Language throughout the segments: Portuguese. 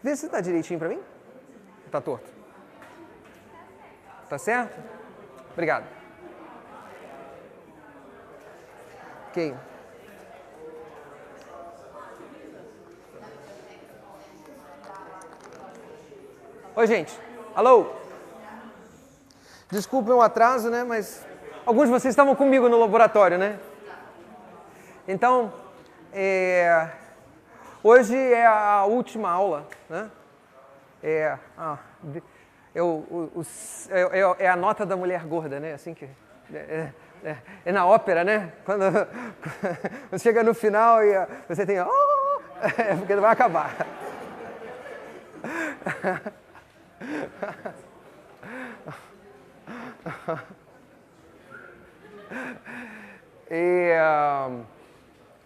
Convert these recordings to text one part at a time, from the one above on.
Vê se está direitinho para mim. Está torto. Tá certo? Obrigado. Ok. Oi, gente. Alô? Desculpem o atraso, né? Mas alguns de vocês estavam comigo no laboratório, né? Então, hoje é a última aula, né? É a nota da mulher gorda, né? Assim que é na ópera, né? Quando você chega no final e você tem porque vai acabar.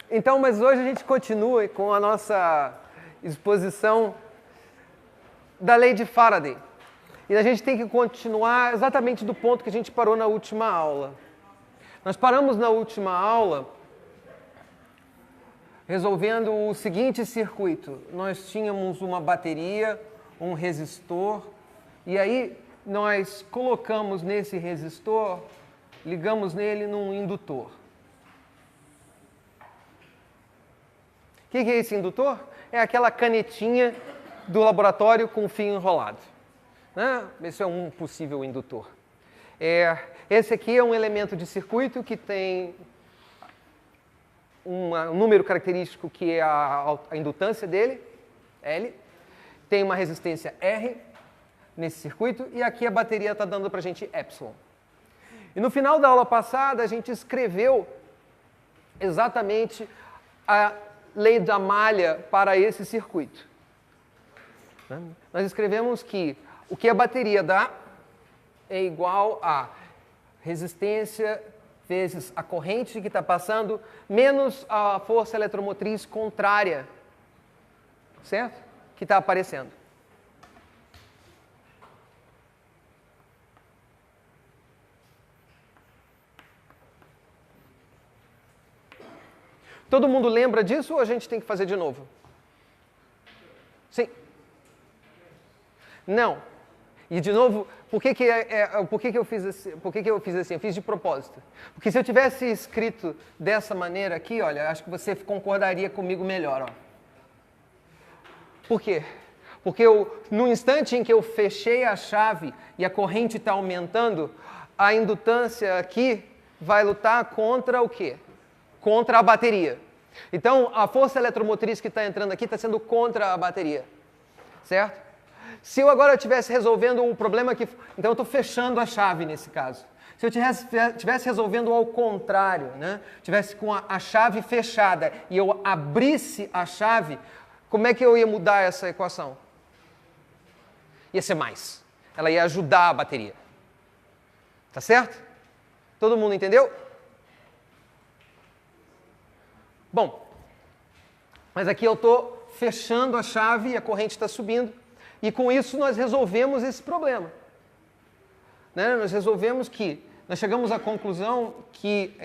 Então, mas hoje a gente continua com a nossa exposição da lei de Faraday. E a gente tem que continuar exatamente do ponto que a gente parou na última aula. Nós paramos na última aula resolvendo o seguinte circuito. Nós tínhamos uma bateria, um resistor, e aí nós colocamos nesse resistor, ligamos nele num indutor. O que é esse indutor? É aquela canetinha do laboratório com fio enrolado. Né? Esse é um possível indutor. Esse aqui é um elemento de circuito que tem um número característico que é a indutância dele, L. Tem uma resistência R nesse circuito e aqui a bateria está dando para a gente epsilon. E no final da aula passada a gente escreveu exatamente a lei da malha para esse circuito. Nós escrevemos que o que a bateria dá é igual a resistência vezes a corrente que está passando, menos a força eletromotriz contrária, certo? Que está aparecendo. Todo mundo lembra disso ou a gente tem que fazer de novo? Sim. Não. E de novo, por que eu fiz assim? Eu fiz de propósito. Porque se eu tivesse escrito dessa maneira aqui, olha, acho que você concordaria comigo melhor. Ó. Por quê? Porque no instante em que eu fechei a chave e a corrente está aumentando, a indutância aqui vai lutar contra o quê? Contra a bateria. Então, a força eletromotriz que está entrando aqui está sendo contra a bateria. Certo? Se eu agora estivesse resolvendo um problema que... Então, eu estou fechando a chave nesse caso. Se eu estivesse resolvendo ao contrário, né? Tivesse com a chave fechada e eu abrisse a chave, como é que eu ia mudar essa equação? Ia ser mais. Ela ia ajudar a bateria. Tá certo? Todo mundo entendeu? Bom, mas aqui eu estou fechando a chave e a corrente está subindo. E com isso nós resolvemos esse problema. Né? Nós chegamos à conclusão que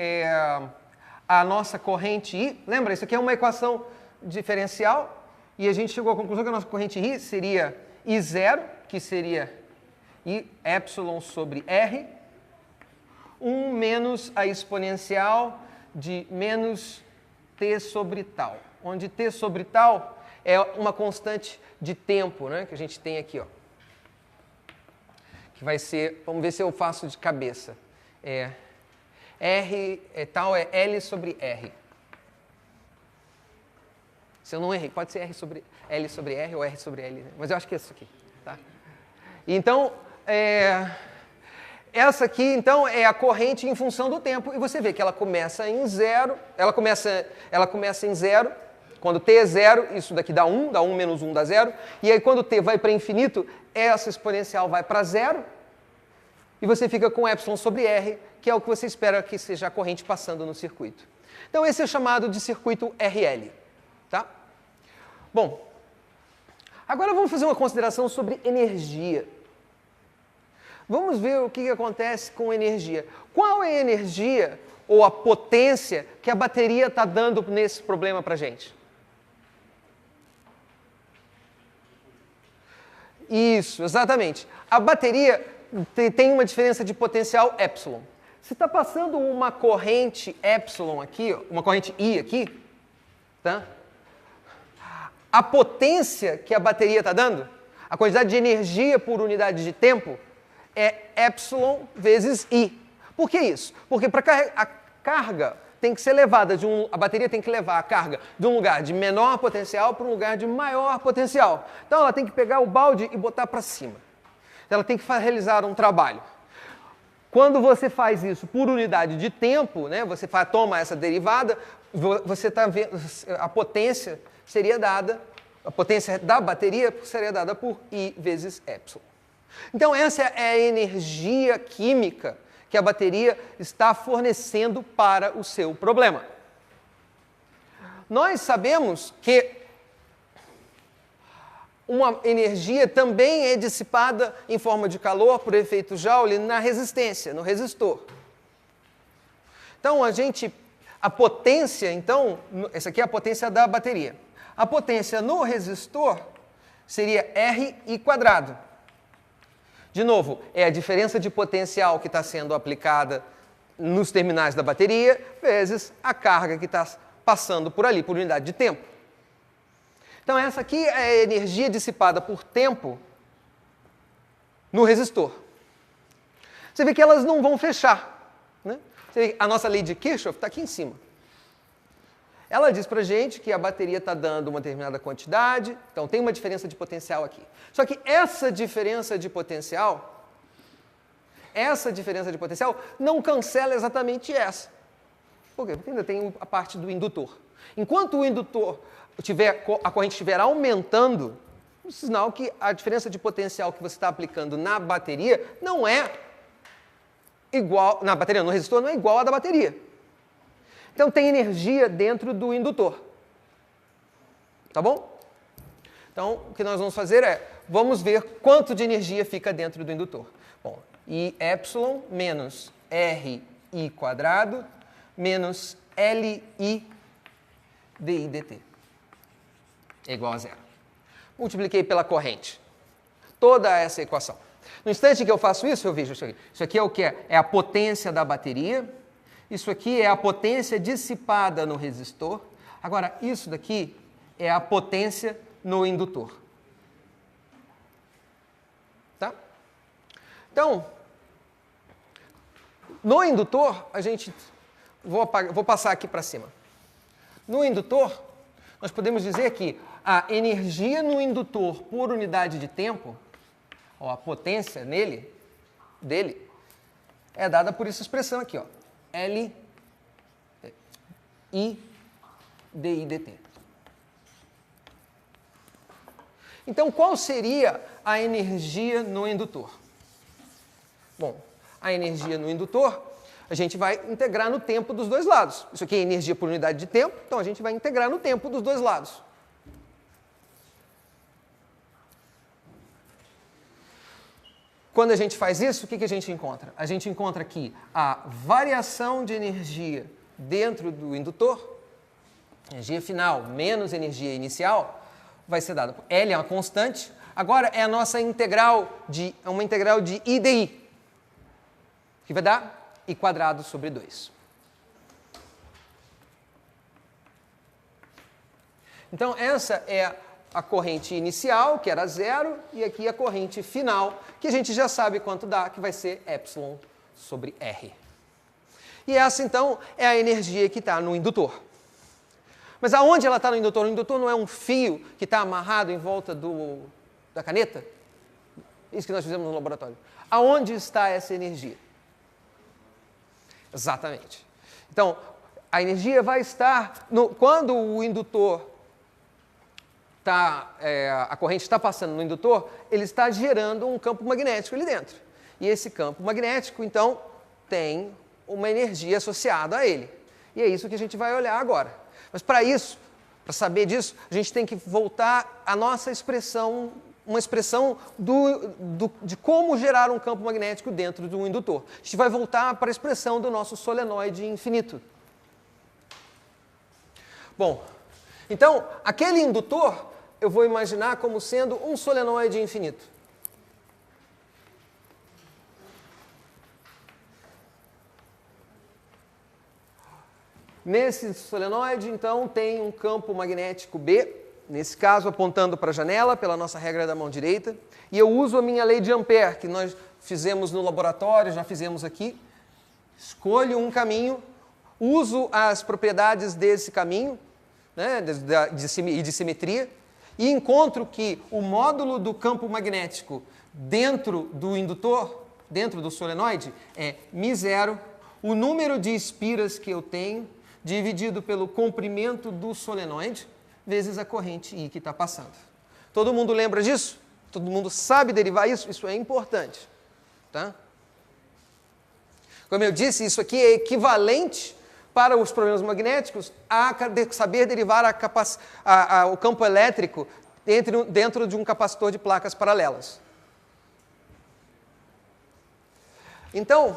a nossa corrente I, lembra, isso aqui é uma equação diferencial, e a gente chegou à conclusão que a nossa corrente I seria I0, que seria I epsilon sobre R, 1 menos a exponencial de menos T sobre tal, onde T sobre tal é uma constante de tempo, né, que a gente tem aqui, ó. Que vai ser, vamos ver se eu faço de cabeça. Tal é L sobre R. Se eu não errei, pode ser L sobre R ou R sobre L, né? Mas eu acho que é isso aqui, tá? Então, essa aqui, então, é a corrente em função do tempo. E você vê que ela começa em zero, ela começa em zero. Quando t é zero, isso daqui dá 1 menos 1 dá 0. E aí, quando t vai para infinito, essa exponencial vai para 0. E você fica com epsilon sobre R, que é o que você espera que seja a corrente passando no circuito. Então, esse é chamado de circuito RL. Tá? Bom, agora vamos fazer uma consideração sobre energia. Vamos ver o que acontece com energia. Qual é a energia ou a potência que a bateria está dando nesse problema para a gente? Isso, exatamente. A bateria tem uma diferença de potencial epsilon. Se está passando uma corrente epsilon aqui, ó, uma corrente I aqui, tá? A potência que a bateria está dando, a quantidade de energia por unidade de tempo, é epsilon vezes I. Por que isso? Porque para a carga tem que ser levada a bateria tem que levar a carga de um lugar de menor potencial para um lugar de maior potencial. Então ela tem que pegar o balde e botar para cima. Ela tem que realizar um trabalho. Quando você faz isso por unidade de tempo, né, você toma essa derivada, você está vendo a potência seria dada, a potência da bateria seria dada por I vezes epsilon. Então essa é a energia química que a bateria está fornecendo para o seu problema. Nós sabemos que uma energia também é dissipada em forma de calor por efeito Joule na resistência, no resistor. Então a potência, então, essa aqui é a potência da bateria. A potência no resistor seria RI². De novo, é a diferença de potencial que está sendo aplicada nos terminais da bateria vezes a carga que está passando por ali, por unidade de tempo. Então, essa aqui é a energia dissipada por tempo no resistor. Você vê que elas não vão fechar, né? Você vê que a nossa lei de Kirchhoff está aqui em cima. Ela diz para a gente que a bateria está dando uma determinada quantidade, então tem uma diferença de potencial aqui. Só que essa diferença de potencial não cancela exatamente essa. Por quê? Porque ainda tem a parte do indutor. Enquanto o indutor a corrente estiver aumentando, é um sinal que a diferença de potencial que você está aplicando na bateria não é igual, no resistor não é igual à da bateria. Então tem energia dentro do indutor. Tá bom? Então o que nós vamos fazer vamos ver quanto de energia fica dentro do indutor. Bom, I epsilon menos RI² menos LI dI dt é igual a zero. Multipliquei pela corrente. Toda essa equação. No instante que eu faço isso, eu vejo isso aqui. Isso aqui é o que é? É a potência da bateria. Isso aqui é a potência dissipada no resistor. Agora, isso daqui é a potência no indutor. Tá? Então, no indutor, vou passar aqui para cima. No indutor, nós podemos dizer que a energia no indutor por unidade de tempo, ou a potência dele, é dada por essa expressão aqui, ó. L I dI dt. Então, qual seria a energia no indutor? Bom, a energia no indutor, a gente vai integrar no tempo dos dois lados. Isso aqui é energia por unidade de tempo, então a gente vai integrar no tempo dos dois lados. Quando a gente faz isso, o que a gente encontra? A gente encontra aqui a variação de energia dentro do indutor, energia final menos energia inicial, vai ser dada por L, é uma constante. Agora é a nossa integral uma integral de I dI, que vai dar I² sobre 2. Então, essa é a corrente inicial, que era zero, e aqui a corrente final, que a gente já sabe quanto dá, que vai ser epsilon sobre R. E essa, então, é a energia que está no indutor. Mas aonde ela está no indutor? O indutor não é um fio que está amarrado em volta da caneta? Isso que nós fizemos no laboratório. Aonde está essa energia? Exatamente. Então, a energia vai estar quando o indutor a corrente está passando no indutor, ele está gerando um campo magnético ali dentro. E esse campo magnético, então, tem uma energia associada a ele. E é isso que a gente vai olhar agora. Mas para isso, para saber disso, a gente tem que voltar à nossa expressão, uma expressão de como gerar um campo magnético dentro de um indutor. A gente vai voltar para a expressão do nosso solenoide infinito. Bom, então, aquele indutor eu vou imaginar como sendo um solenoide infinito. Nesse solenoide, então, tem um campo magnético B, nesse caso apontando para a janela, pela nossa regra da mão direita, e eu uso a minha lei de Ampère, que nós fizemos no laboratório, já fizemos aqui. Escolho um caminho, uso as propriedades desse caminho, né, de simetria, e encontro que o módulo do campo magnético dentro do indutor, dentro do solenoide, é μ0, o número de espiras que eu tenho, dividido pelo comprimento do solenoide, vezes a corrente I que está passando. Todo mundo lembra disso? Todo mundo sabe derivar isso? Isso é importante. Tá? Como eu disse, isso aqui é equivalente para os problemas magnéticos a saber derivar o campo elétrico dentro de um capacitor de placas paralelas. Então,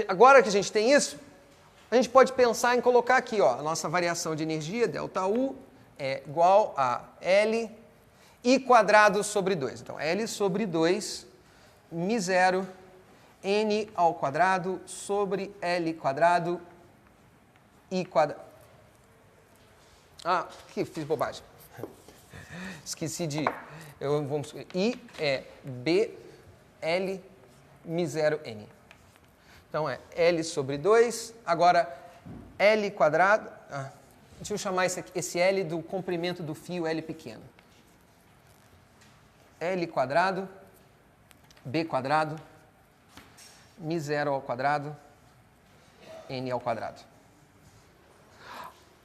agora que a gente tem isso, a gente pode pensar em colocar aqui, ó, a nossa variação de energia, ΔU, é igual a L I quadrado sobre 2. Então, L sobre 2, μ0, N ao quadrado sobre L quadrado, I quadrado. Ah, que fiz bobagem. Esqueci de... vamos escolher. I é B, L, μ0, N. Então, é L sobre 2, agora L quadrado, deixa eu chamar esse L do comprimento do fio L pequeno. L quadrado, B quadrado, μ0 ao quadrado, N ao quadrado.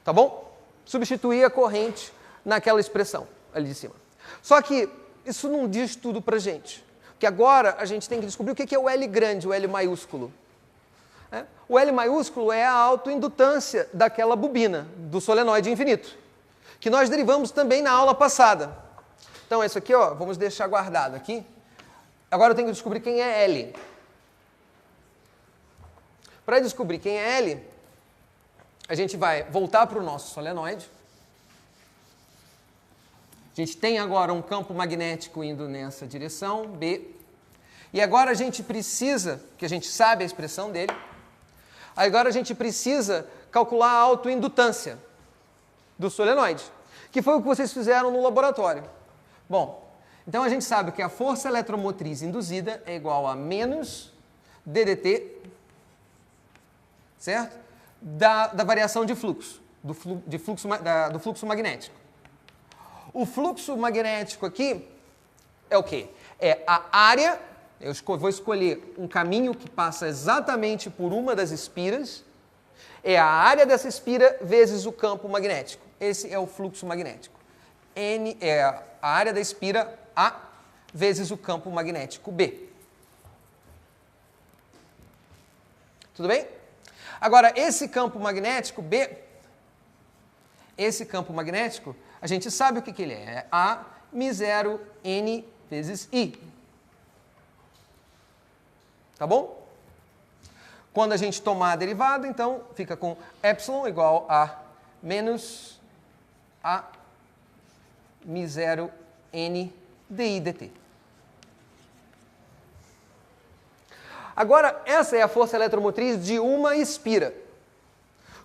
Tá bom? Substituir a corrente naquela expressão ali de cima. Só que isso não diz tudo pra gente. Porque agora a gente tem que descobrir o que é o L grande, o L maiúsculo. O L maiúsculo é a autoindutância daquela bobina, do solenoide infinito, que nós derivamos também na aula passada. Então, isso aqui, ó, vamos deixar guardado aqui. Agora eu tenho que descobrir quem é L. Para descobrir quem é L, a gente vai voltar para o nosso solenoide. A gente tem agora um campo magnético indo nessa direção, B. E agora a gente precisa, que a gente sabe a expressão dele, agora a gente precisa calcular a autoindutância do solenoide, que foi o que vocês fizeram no laboratório. Bom, então a gente sabe que a força eletromotriz induzida é igual a menos ddt, certo? Da variação de fluxo, do fluxo magnético. O fluxo magnético aqui é o quê? É a área, eu vou escolher um caminho que passa exatamente por uma das espiras, é a área dessa espira vezes o campo magnético. Esse é o fluxo magnético. N é a área da espira A vezes o campo magnético B. Tudo bem? Agora, esse campo magnético B, esse campo magnético, a gente sabe o que ele é. É A μ0 N vezes I. Tá bom? Quando a gente tomar a derivada, então, fica com epsilon igual a menos A μ0 N dI dt. Agora, essa é a força eletromotriz de uma espira.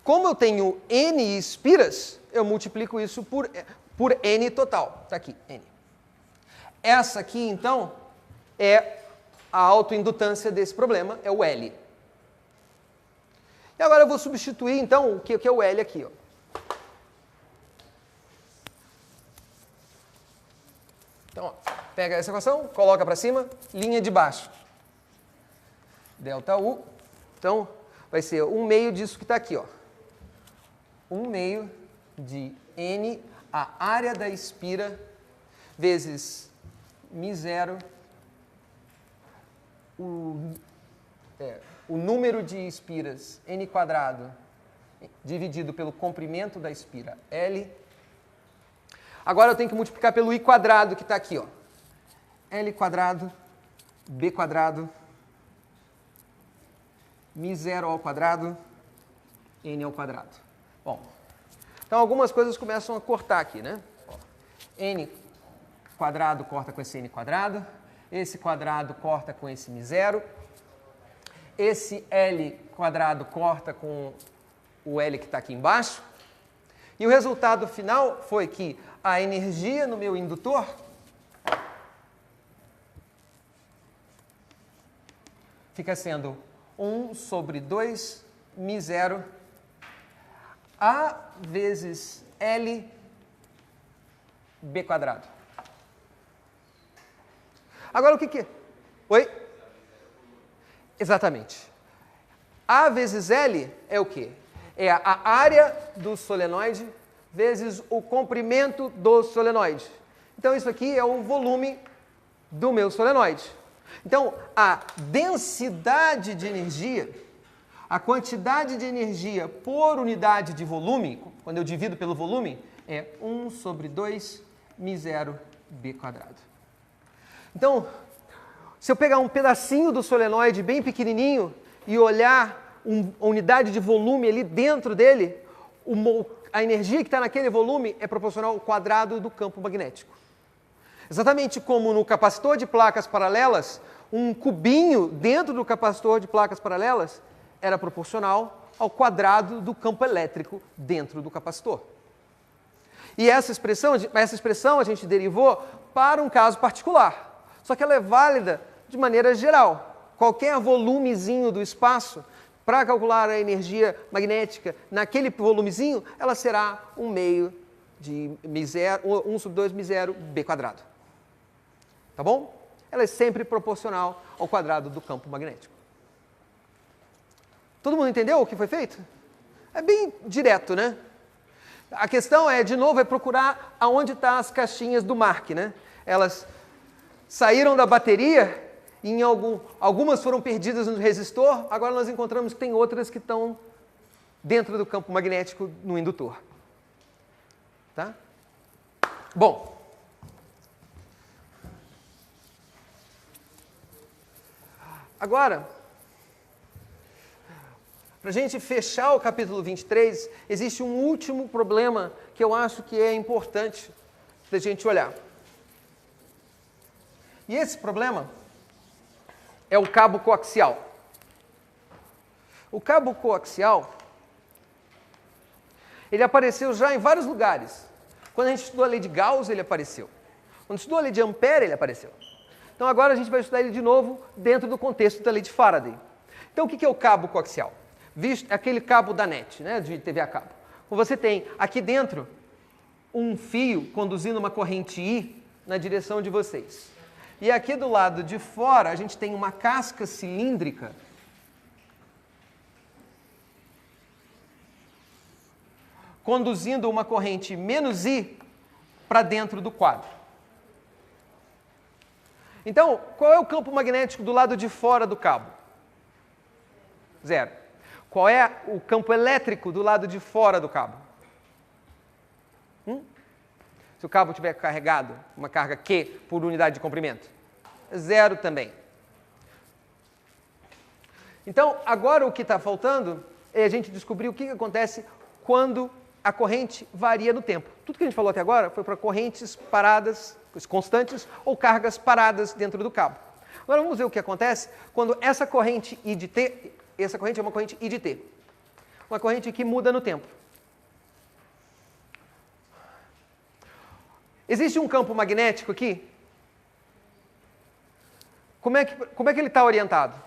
Como eu tenho N espiras, eu multiplico isso por N total. Está aqui, N. Essa aqui, então, é a autoindutância desse problema, é o L. E agora eu vou substituir, então, o que é o L aqui, ó. Então, ó, pega essa equação, coloca para cima, linha de baixo. ΔU, então, vai ser 1/2 disso que está aqui, ó. 1/2 de N, a área da espira, vezes μ0, o número de espiras, N quadrado, dividido pelo comprimento da espira, L. Agora eu tenho que multiplicar pelo I quadrado, que está aqui, ó. L quadrado, B quadrado, μ0 ao quadrado, N ao quadrado. Bom, então algumas coisas começam a cortar aqui, né? Ó, N quadrado corta com esse N quadrado, esse quadrado corta com esse μ0, esse L quadrado corta com o L que está aqui embaixo. E o resultado final foi que a energia no meu indutor fica sendo 1 sobre 2 μ0 A vezes L B quadrado. Agora o que que é? Oi? Exatamente. A vezes L é o quê? É a área do solenoide vezes o comprimento do solenoide. Então isso aqui é o volume do meu solenoide. Então a densidade de energia, a quantidade de energia por unidade de volume, quando eu divido pelo volume, é 1 sobre 2 μ0 B quadrado. Então, se eu pegar um pedacinho do solenoide bem pequenininho e olhar a unidade de volume ali dentro dele, a energia que está naquele volume é proporcional ao quadrado do campo magnético. Exatamente como no capacitor de placas paralelas, um cubinho dentro do capacitor de placas paralelas era proporcional ao quadrado do campo elétrico dentro do capacitor. E essa expressão a gente derivou para um caso particular, só que ela é válida de maneira geral. Qualquer volumezinho do espaço, para calcular a energia magnética naquele volumezinho, ela será 1 meio de 1 sobre 2 μ0 B quadrado. Tá bom? Ela é sempre proporcional ao quadrado do campo magnético. Todo mundo entendeu o que foi feito? É bem direto, né? A questão é, de novo, é procurar aonde estão as caixinhas do Mark, né? Elas saíram da bateria, e algumas foram perdidas no resistor, agora nós encontramos que tem outras que estão dentro do campo magnético no indutor. Tá? Bom. Agora, para a gente fechar o capítulo 23, existe um último problema que eu acho que é importante da gente olhar. E esse problema é o cabo coaxial. O cabo coaxial, ele apareceu já em vários lugares. Quando a gente estudou a lei de Gauss, ele apareceu. Quando estudou a lei de Ampère, ele apareceu. Então agora a gente vai estudar ele de novo dentro do contexto da lei de Faraday. Então o que é o cabo coaxial? Aquele cabo da NET, né, de TV a cabo. Você tem aqui dentro um fio conduzindo uma corrente I na direção de vocês. E aqui do lado de fora a gente tem uma casca cilíndrica conduzindo uma corrente menos I para dentro do quadro. Então, qual é o campo magnético do lado de fora do cabo? 0. Qual é o campo elétrico do lado de fora do cabo? Se o cabo tiver carregado, uma carga Q por unidade de comprimento? 0 também. Então, agora o que está faltando é a gente descobrir o que acontece quando a corrente varia no tempo. Tudo que a gente falou até agora foi para correntes paradas, constantes, ou cargas paradas dentro do cabo. Agora vamos ver o que acontece quando essa corrente I de T, essa corrente é uma corrente I de T. Uma corrente que muda no tempo. Existe um campo magnético aqui? Como é que ele está orientado?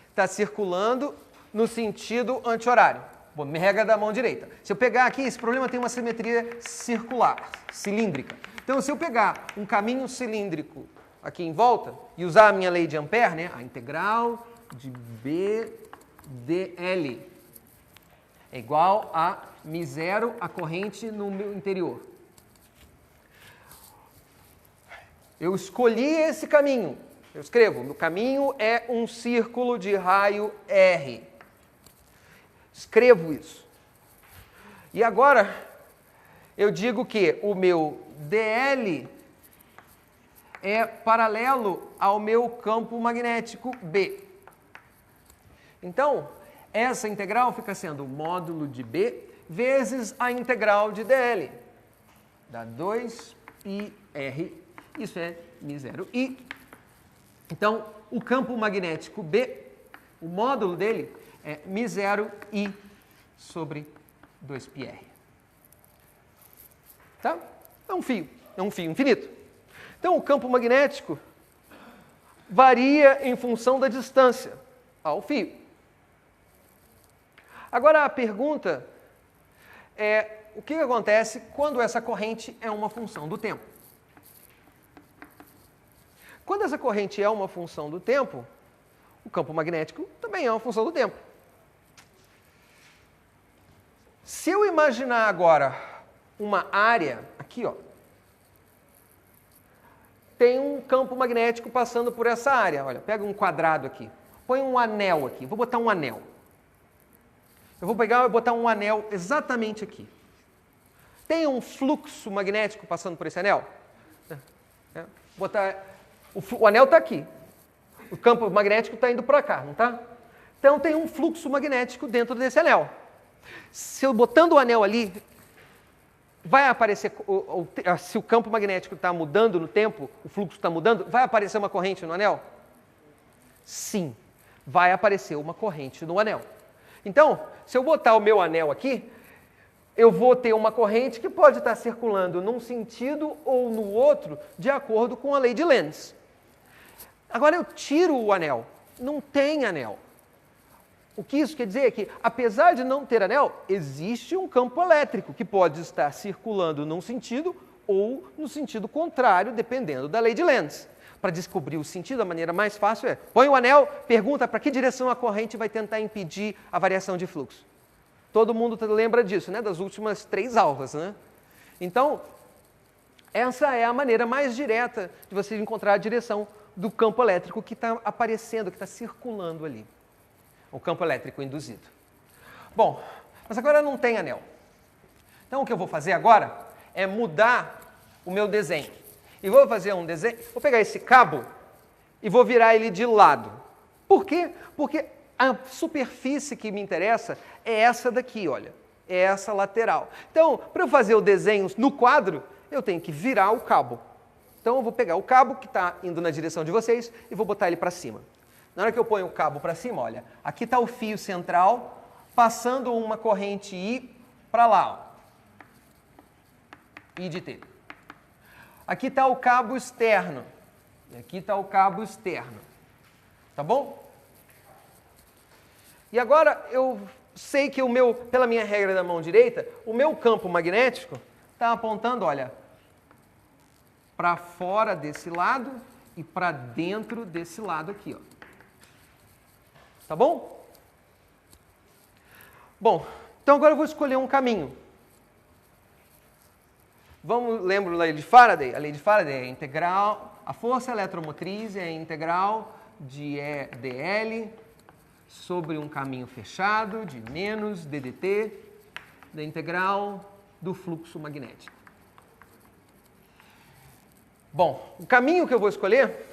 Está circulando no sentido anti-horário. Bom, regra da mão direita. Se eu pegar aqui, esse problema tem uma simetria circular, cilíndrica. Então, se eu pegar um caminho cilíndrico aqui em volta e usar a minha lei de Ampère, né, a integral de B dl é igual a μ0, a corrente no meu interior. Eu escolhi esse caminho. Eu escrevo, meu caminho é um círculo de raio R. Escrevo isso. E agora, eu digo que o meu dl é paralelo ao meu campo magnético B. Então, essa integral fica sendo o módulo de B vezes a integral de dl. Dá 2πr, isso é μ0i. Então, o campo magnético B O módulo dele é μ0i sobre 2πr. Tá? É um fio infinito. Então, o campo magnético varia em função da distância ao fio. Agora, a pergunta é o que acontece quando essa corrente é uma função do tempo? Quando essa corrente é uma função do tempo, o campo magnético também é uma função do tempo. Se eu imaginar agora uma área, aqui, ó, tem um campo magnético passando por essa área. Olha, pega um quadrado aqui, põe um anel aqui, vou botar um anel. Eu vou pegar e botar um anel exatamente aqui. Tem um fluxo magnético passando por esse anel? O anel está aqui. O campo magnético está indo para cá, não está? Então tem um fluxo magnético dentro desse anel. Se eu botando o anel ali, vai aparecer, se o campo magnético está mudando no tempo, o fluxo está mudando, vai aparecer uma corrente no anel? Sim, vai aparecer uma corrente no anel. Então, se eu botar o meu anel aqui, eu vou ter uma corrente que pode estar circulando num sentido ou no outro, de acordo com a lei de Lenz. Agora eu tiro o anel, não tem anel. O que isso quer dizer é que, apesar de não ter anel, existe um campo elétrico que pode estar circulando num sentido ou no sentido contrário, dependendo da lei de Lenz. Para descobrir o sentido, a maneira mais fácil é, põe o anel, pergunta para que direção a corrente vai tentar impedir a variação de fluxo. Todo mundo lembra disso, né? Das últimas 3 aulas, né? Então, essa é a maneira mais direta de você encontrar a direção do campo elétrico que está aparecendo, que está circulando ali. O campo elétrico induzido. Bom, mas agora não tem anel. Então, o que eu vou fazer agora é mudar o meu desenho. E vou fazer um desenho, vou pegar esse cabo e vou virar ele de lado. Por quê? Porque a superfície que me interessa é essa daqui, olha. É essa lateral. Então, para eu fazer o desenho no quadro, eu tenho que virar o cabo. Então, eu vou pegar o cabo que está indo na direção de vocês e vou botar ele para cima. Na hora que eu ponho o cabo para cima, olha, aqui está o fio central, passando uma corrente I para lá, ó. I de T. Aqui está o cabo externo. E aqui está o cabo externo. Tá bom? E agora eu sei que pela minha regra da mão direita, o meu campo magnético está apontando, olha, para fora desse lado e para dentro desse lado aqui, ó. Tá bom? Bom, então agora eu vou escolher um caminho. Lembra a lei de Faraday? A lei de Faraday é integral, a força eletromotriz é a integral de E dl sobre um caminho fechado de menos ddt da integral do fluxo magnético. Bom, o caminho que eu vou escolher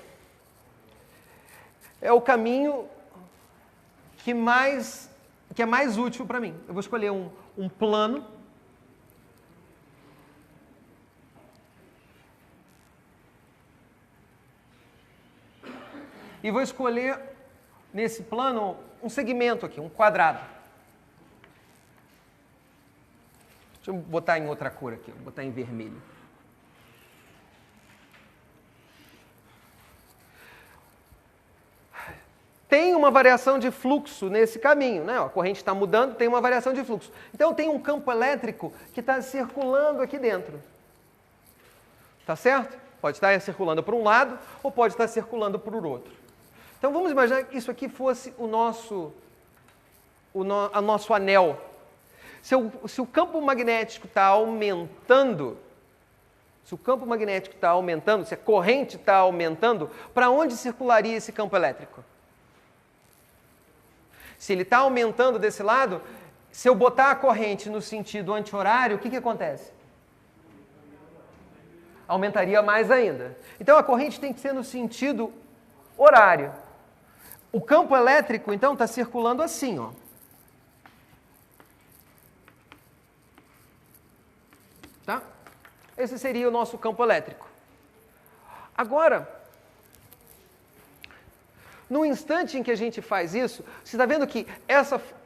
é o caminho que é mais útil para mim. Eu vou escolher um plano e vou escolher nesse plano um segmento aqui, um quadrado. Deixa eu botar em outra cor aqui, vou botar em vermelho. Tem uma variação de fluxo nesse caminho, né? A corrente está mudando, tem uma variação de fluxo. Então tem um campo elétrico que está circulando aqui dentro. Tá certo? Pode estar circulando por um lado ou pode estar circulando por outro. Então vamos imaginar que isso aqui fosse o nosso anel. Se o campo magnético está aumentando, se a corrente está aumentando, para onde circularia esse campo elétrico? Se ele está aumentando desse lado, se eu botar a corrente no sentido anti-horário, o que acontece? Aumentaria mais ainda. Então a corrente tem que ser no sentido horário. O campo elétrico, então, está circulando assim, ó. Tá? Esse seria o nosso campo elétrico. Agora, No instante em que a gente faz isso, você está vendo que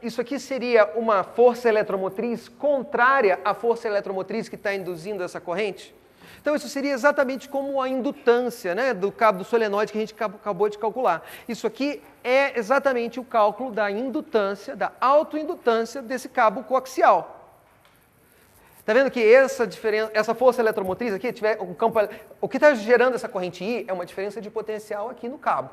isso aqui seria uma força eletromotriz contrária à força eletromotriz que está induzindo essa corrente? Então, isso seria exatamente como a indutância, né, do cabo do solenoide que a gente acabou de calcular. Isso aqui é exatamente o cálculo da indutância, da autoindutância desse cabo coaxial. Está vendo que essa força eletromotriz aqui, o que está gerando essa corrente I é uma diferença de potencial aqui no cabo.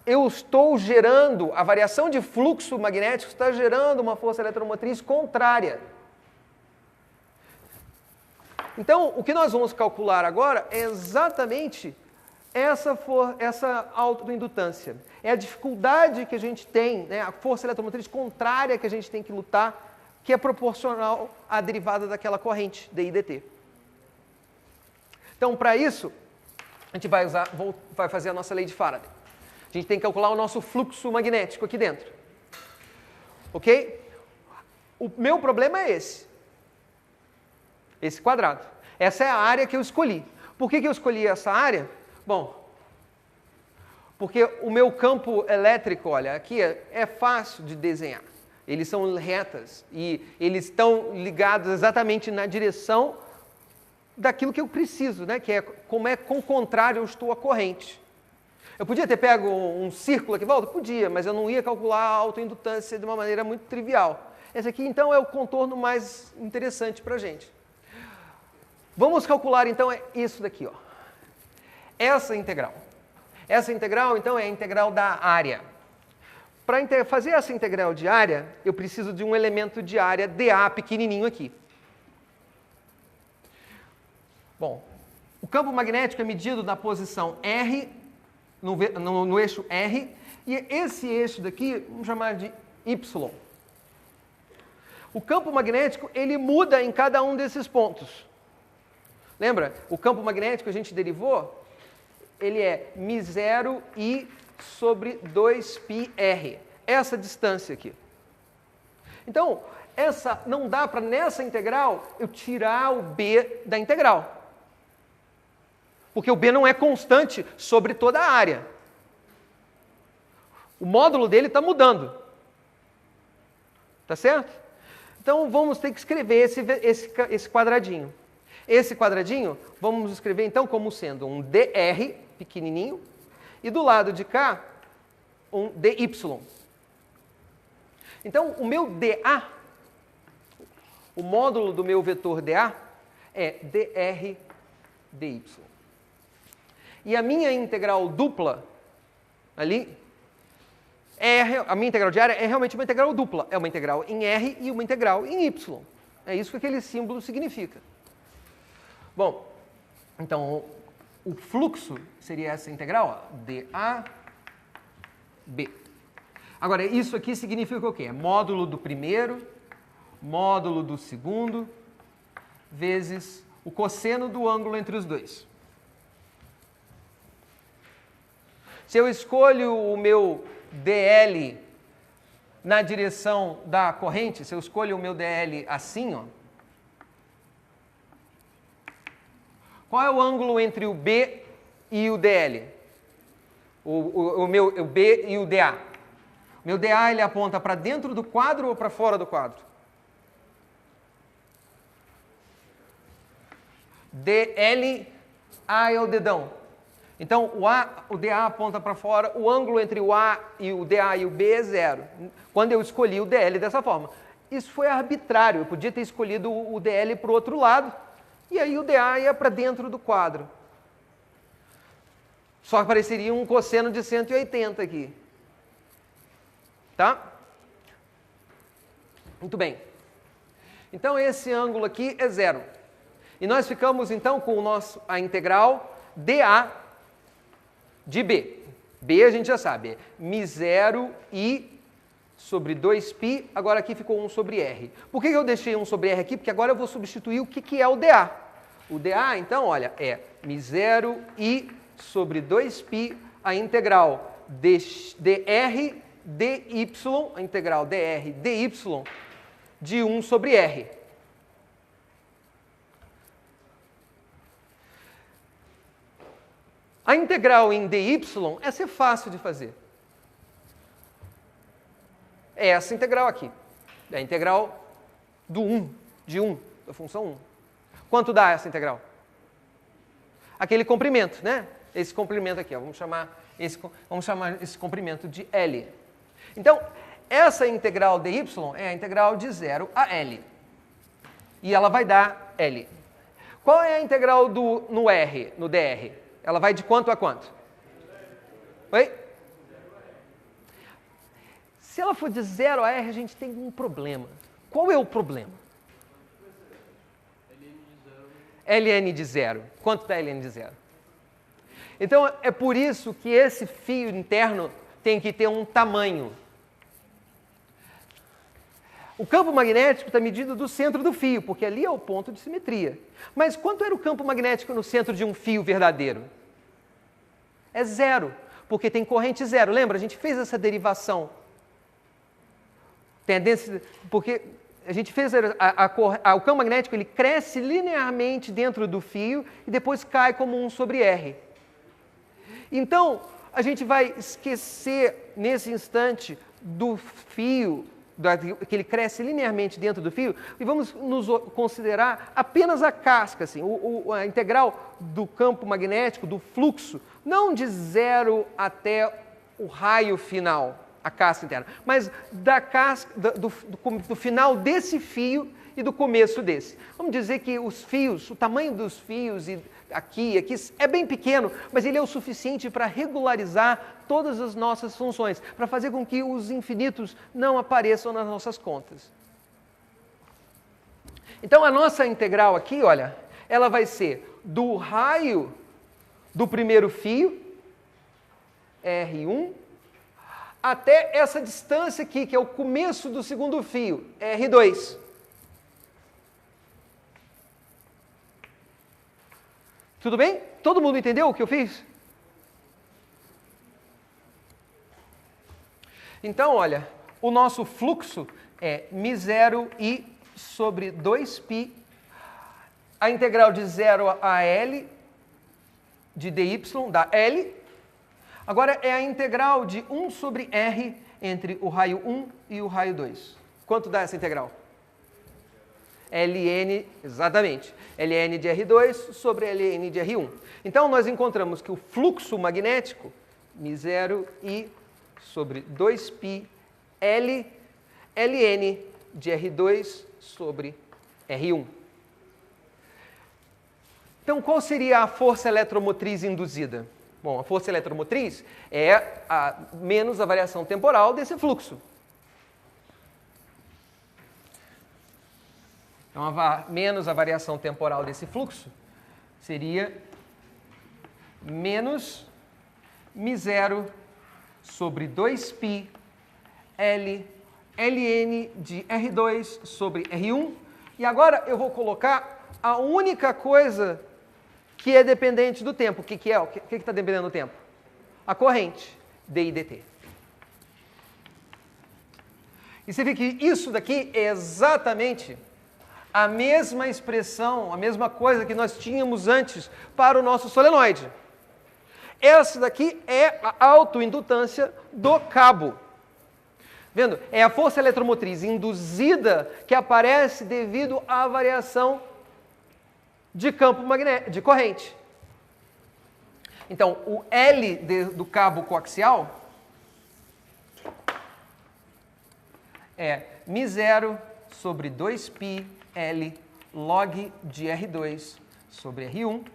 Eu estou gerando, a variação de fluxo magnético está gerando uma força eletromotriz contrária. Então, o que nós vamos calcular agora é exatamente essa autoindutância. É a dificuldade que a gente tem, né, a força eletromotriz contrária que a gente tem que lutar, que é proporcional à derivada daquela corrente, dI/dt. Então, para isso, a gente vai fazer a nossa lei de Faraday. A gente tem que calcular o nosso fluxo magnético aqui dentro. Ok? O meu problema é esse quadrado. Essa é a área que eu escolhi. Por que eu escolhi essa área? Bom, porque o meu campo elétrico, olha, aqui é fácil de desenhar. Eles são retas e eles estão ligados exatamente na direção daquilo que eu preciso, né? Que é com o contrário eu estou a corrente. Eu podia ter pego um círculo aqui em volta? Podia, mas eu não ia calcular a autoindutância de uma maneira muito trivial. Esse aqui, então, é o contorno mais interessante para a gente. Vamos calcular, então, isso daqui, ó. Essa integral. Essa integral, então, é a integral da área. Para fazer essa integral de área, eu preciso de um elemento de área dA pequenininho aqui. Bom, o campo magnético é medido na posição R, no eixo R, e esse eixo daqui, vamos chamar de Y. O campo magnético, ele muda em cada um desses pontos. Lembra? O campo magnético, a gente derivou, ele é μ0 I sobre 2πr. Essa distância aqui. Então, não dá para, nessa integral, eu tirar o b da integral. Porque o b não é constante sobre toda a área. O módulo dele está mudando. Tá certo? Então, vamos ter que escrever esse quadradinho. Esse quadradinho, vamos escrever então como sendo um dr, pequenininho, e do lado de cá, um dy. Então, o meu dA, o módulo do meu vetor dA, é dr dy. E a minha integral dupla, ali, a minha integral de área é realmente uma integral dupla. É uma integral em R e uma integral em Y. É isso que aquele símbolo significa. Bom, então, o fluxo seria essa integral, ó, dAB. Agora, isso aqui significa o quê? É módulo do primeiro, módulo do segundo, vezes o cosseno do ângulo entre os dois. Se eu escolho o meu dl na direção da corrente, se eu escolho o meu dl assim, ó, qual é o ângulo entre o B e o DL? O B e o DA. O meu DA ele aponta para dentro do quadro ou para fora do quadro? DL, A é o dedão. Então, o DA aponta para fora, o ângulo entre o A e o DA e o B é 0. Quando eu escolhi o DL dessa forma. Isso foi arbitrário, eu podia ter escolhido o DL para o outro lado, e aí o dA ia para dentro do quadro. Só apareceria um cosseno de 180 aqui. Tá? Muito bem. Então, esse ângulo aqui é 0. E nós ficamos, então, com a integral dA de B. B a gente já sabe, é μ0 I sobre 2π, agora aqui ficou 1 sobre R. Por que eu deixei 1 sobre R aqui? Porque agora eu vou substituir o que é o dA. O dA, então, olha, é μ0 I sobre 2π, a integral dr dy, a integral dr dy de 1 sobre R. A A integral em dy, essa é fácil de fazer. É essa integral aqui. É a integral do 1, de 1, da função 1. Quanto dá essa integral? Aquele comprimento, né? Esse comprimento aqui, ó. Vamos chamar esse comprimento de L. Então, essa integral dy é a integral de 0 a L. E ela vai dar L. Qual é a integral no R, no dr? Ela vai de quanto a quanto? Oi? Se ela for de 0 a R, a gente tem um problema. Qual é o problema? ln de 0. Quanto dá ln de 0? Então, é por isso que esse fio interno tem que ter um tamanho. O campo magnético está medido do centro do fio, porque ali é o ponto de simetria. Mas quanto era o campo magnético no centro de um fio verdadeiro? É 0, porque tem corrente 0. Lembra? A gente fez essa derivação. Porque a gente fez o campo magnético, ele cresce linearmente dentro do fio e depois cai como 1 sobre R. Então, a gente vai esquecer nesse instante do fio, que ele cresce linearmente dentro do fio, e vamos nos considerar apenas a casca, assim, a integral do campo magnético, do fluxo, não de 0 até o raio final, a casca interna, mas da casca, do final desse fio e do começo desse. Vamos dizer que os fios, o tamanho dos fios aqui é bem pequeno, mas ele é o suficiente para regularizar todas as nossas funções, para fazer com que os infinitos não apareçam nas nossas contas. Então a nossa integral aqui, olha, ela vai ser do raio do primeiro fio, R1, até essa distância aqui, que é o começo do segundo fio, R2. Tudo bem? Todo mundo entendeu o que eu fiz? Então, olha, o nosso fluxo é μ0 i sobre 2π, a integral de 0 a L de dy, da L. Agora é a integral de 1 sobre R entre o raio 1 e o raio 2. Quanto dá essa integral? ln, exatamente, ln de R2 sobre ln de R1. Então, nós encontramos que o fluxo magnético, μ0 i sobre 2π L, ln de R2 sobre R1. Então, qual seria a força eletromotriz induzida? Bom, a força eletromotriz é menos a variação temporal desse fluxo. Então, menos a variação temporal desse fluxo seria menos μ0 sobre 2π ln de R2 sobre R1. E agora eu vou colocar a única coisa que é dependente do tempo. O que é? O que está dependendo do tempo? A corrente, d e dt. E você vê que isso daqui é exatamente a mesma expressão, a mesma coisa que nós tínhamos antes para o nosso solenoide. Essa daqui é a autoindutância do cabo. Vendo? É a força eletromotriz induzida que aparece devido à variação de campo magnético, de corrente. Então, o L do cabo coaxial é μ0 sobre 2π L log de R2 sobre R1.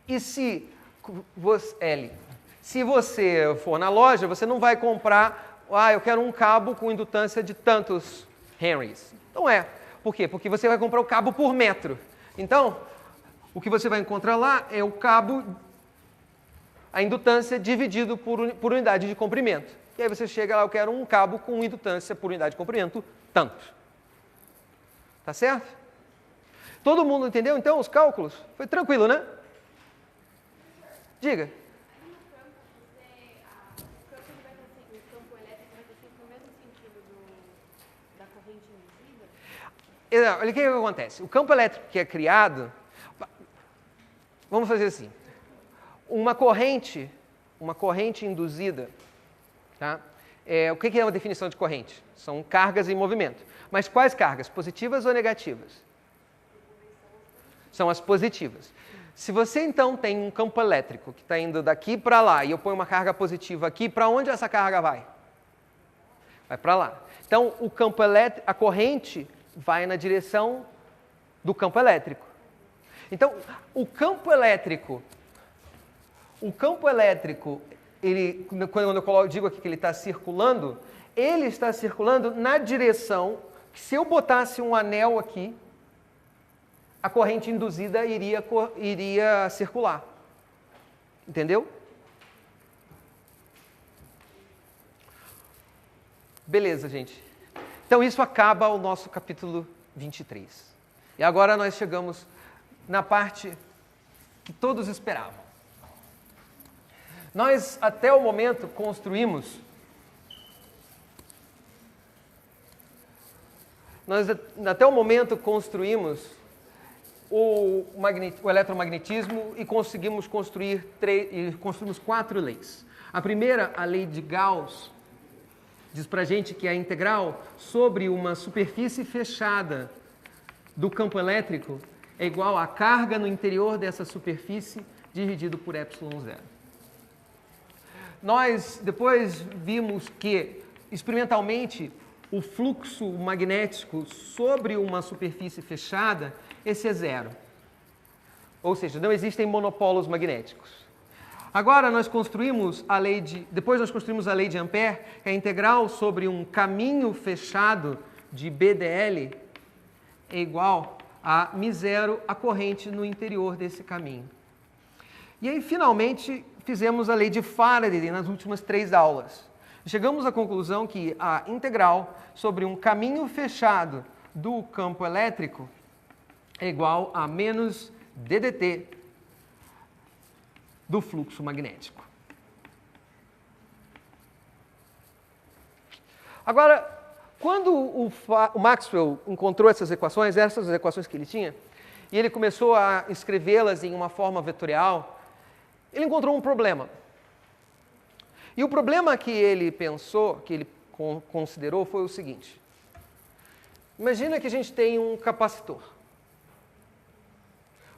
E se você for na loja, você não vai comprar, eu quero um cabo com indutância de tantos henries. Não é. Por quê? Porque você vai comprar o cabo por metro. Então, o que você vai encontrar lá é o cabo, a indutância dividido por unidade de comprimento. E aí você chega lá, eu quero um cabo com indutância por unidade de comprimento, tanto. Tá certo? Todo mundo entendeu, então, os cálculos? Foi tranquilo, né? Diga. Olha o que acontece. O campo elétrico que é criado, vamos fazer assim. uma corrente induzida, tá? O que é uma definição de corrente? São cargas em movimento. Mas quais cargas? Positivas ou negativas? São as positivas. Se você então tem um campo elétrico que está indo daqui para lá e eu ponho uma carga positiva aqui, para onde essa carga vai? Vai para lá. Então, o campo elétrico, a corrente vai na direção do campo elétrico. Então, o campo elétrico, ele, quando eu digo aqui que ele está circulando na direção que, se eu botasse um anel aqui, a corrente induzida iria circular. Entendeu? Beleza, gente. Então, isso acaba o nosso capítulo 23. E agora nós chegamos na parte que todos esperavam. Nós, até o momento, construímos o eletromagnetismo e conseguimos construir 4 leis. A primeira, a lei de Gauss, diz para a gente que a integral sobre uma superfície fechada do campo elétrico é igual à carga no interior dessa superfície dividido por ε0. Nós depois vimos que, experimentalmente, o fluxo magnético sobre uma superfície fechada, esse é zero. Ou seja, não existem monopolos magnéticos. Agora depois nós construímos a lei de Ampère, que é a integral sobre um caminho fechado de BDL é igual a μ0, a corrente no interior desse caminho. E aí, finalmente, fizemos a lei de Faraday nas últimas 3 aulas. Chegamos à conclusão que a integral sobre um caminho fechado do campo elétrico é igual a menos ddt do fluxo magnético. Agora, quando o Maxwell encontrou essas equações que ele tinha, e ele começou a escrevê-las em uma forma vetorial, ele encontrou um problema. E o problema que ele pensou, que ele considerou, foi o seguinte. Imagina que a gente tem um capacitor.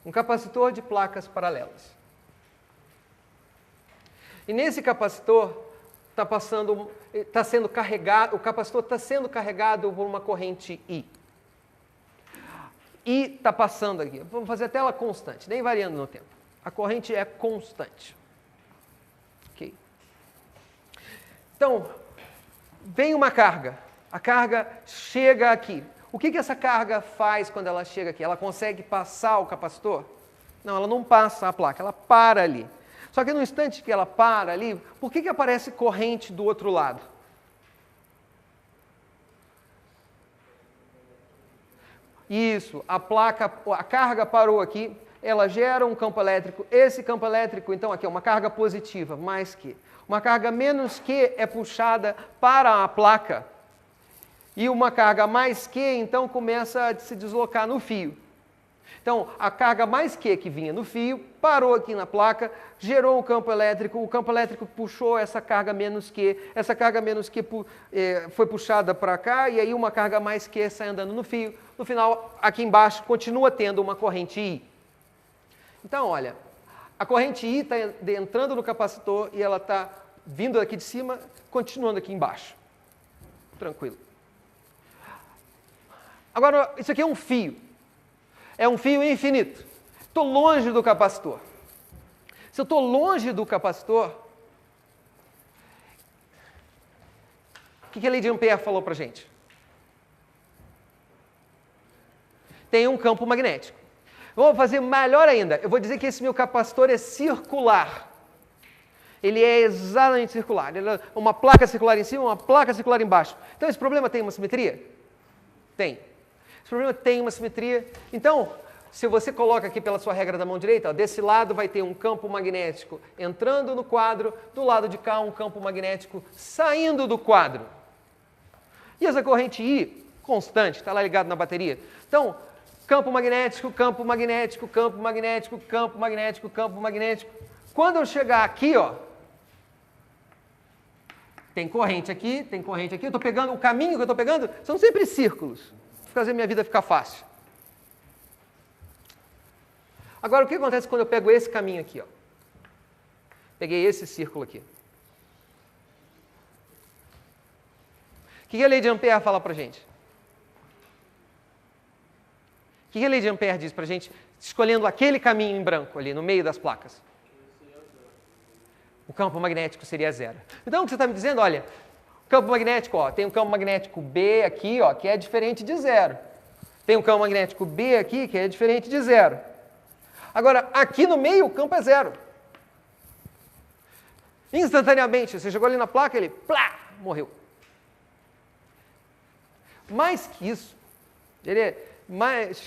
Um capacitor de placas paralelas. E nesse capacitor está sendo carregado, o capacitor está sendo carregado por uma corrente I. I está passando aqui. Vamos fazer a tela constante, nem variando no tempo. A corrente é constante. Ok? Então, vem uma carga. A carga chega aqui. O que essa carga faz quando ela chega aqui? Ela consegue passar o capacitor? Não, ela não passa a placa, ela para ali. Só que no instante que ela para ali, por que aparece corrente do outro lado? Isso, a carga parou aqui, ela gera um campo elétrico. Esse campo elétrico, então, aqui é uma carga positiva, mais que. Uma carga menos que é puxada para a placa. E uma carga mais que, então, começa a se deslocar no fio. Então, a carga mais que vinha no fio, parou aqui na placa, gerou um campo elétrico, o campo elétrico puxou essa carga menos que foi puxada para cá, e aí uma carga mais que sai andando no fio. No final, aqui embaixo, continua tendo uma corrente I. Então, olha, a corrente I está entrando no capacitor e ela está vindo aqui de cima, continuando aqui embaixo. Tranquilo. Agora, isso aqui é um fio. É um fio infinito. Estou longe do capacitor. Se eu estou longe do capacitor, o que a lei de Ampère falou para a gente? Tem um campo magnético. Eu vou fazer melhor ainda. Eu vou dizer que esse meu capacitor é circular. Ele é exatamente circular. Ele é uma placa circular em cima, uma placa circular embaixo. Então, esse problema tem uma simetria? Tem. Esse problema tem uma simetria. Então, se você coloca aqui pela sua regra da mão direita, ó, desse lado vai ter um campo magnético entrando no quadro, do lado de cá um campo magnético saindo do quadro. E essa corrente I, constante, está lá ligado na bateria. Então, campo magnético, campo magnético, campo magnético, campo magnético, campo magnético. Quando eu chegar aqui, ó, tem corrente aqui, eu estou pegando, o caminho que eu estou pegando são sempre círculos, para fazer minha vida ficar fácil. Agora, o que acontece quando eu pego esse caminho aqui, ó? Peguei esse círculo aqui. O que a lei de Ampère fala para a gente? O que a lei de Ampère diz para a gente, escolhendo aquele caminho em branco ali, no meio das placas? O campo magnético seria zero. Então, o que você está me dizendo? Olha, o campo magnético, ó, tem um campo magnético B aqui, ó, que é diferente de zero. Tem um campo magnético B aqui, que é diferente de zero. Agora, aqui no meio, o campo é zero. Instantaneamente, você chegou ali na placa, ele, plá, morreu. Mais que isso, ele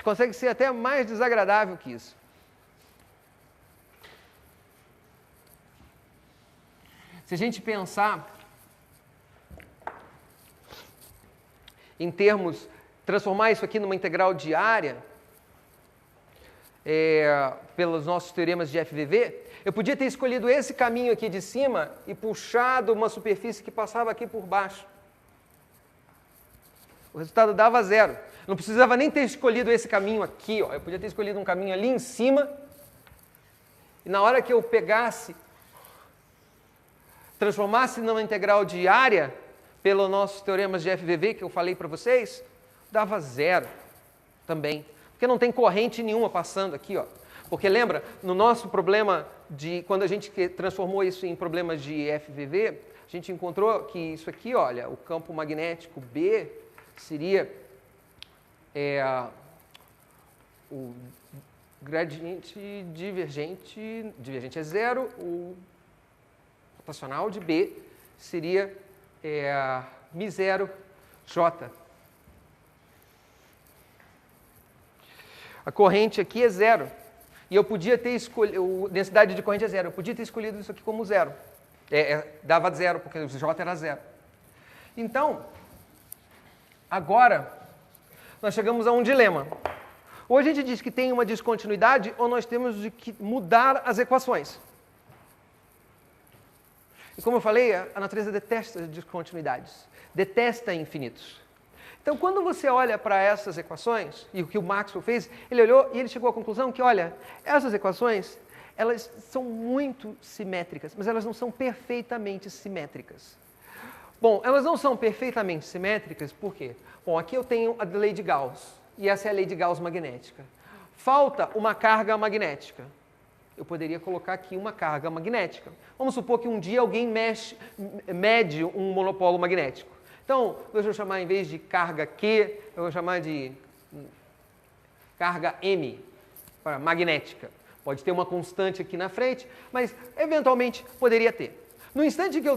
consegue ser até mais desagradável que isso. Se a gente pensar em termos, transformar isso aqui numa integral diária, pelos nossos teoremas de FVV, eu podia ter escolhido esse caminho aqui de cima e puxado uma superfície que passava aqui por baixo. O resultado dava zero. Não precisava nem ter escolhido esse caminho aqui, ó. Eu podia ter escolhido um caminho ali em cima, e na hora que eu pegasse, transformasse numa integral diária, pelos nossos teoremas de FVV que eu falei para vocês, dava zero também. Porque não tem corrente nenhuma passando aqui, ó. Porque lembra, no nosso problema quando a gente transformou isso em problemas de FVV, a gente encontrou que isso aqui, olha, o campo magnético B seria o gradiente divergente é zero, o rotacional de B seria μ0 J. A corrente aqui é zero. E eu podia ter escolhido, a densidade de corrente é zero, eu podia ter escolhido isso aqui como zero. Dava zero, porque o J era zero. Então, agora, nós chegamos a um dilema. Ou a gente diz que tem uma descontinuidade, ou nós temos de que mudar as equações. E como eu falei, a natureza detesta as descontinuidades, detesta infinitos. Então, quando você olha para essas equações, e o que o Maxwell fez, ele olhou e ele chegou à conclusão que, olha, essas equações, elas são muito simétricas, mas elas não são perfeitamente simétricas. Bom, elas não são perfeitamente simétricas, por quê? Bom, aqui eu tenho a lei de Gauss, e essa é a lei de Gauss magnética. Falta uma carga magnética. Eu poderia colocar aqui uma carga magnética. Vamos supor que um dia alguém mede um monopolo magnético. Então, eu vou chamar, em vez de carga Q, eu vou chamar de carga M, para magnética. Pode ter uma constante aqui na frente, mas eventualmente poderia ter. No instante que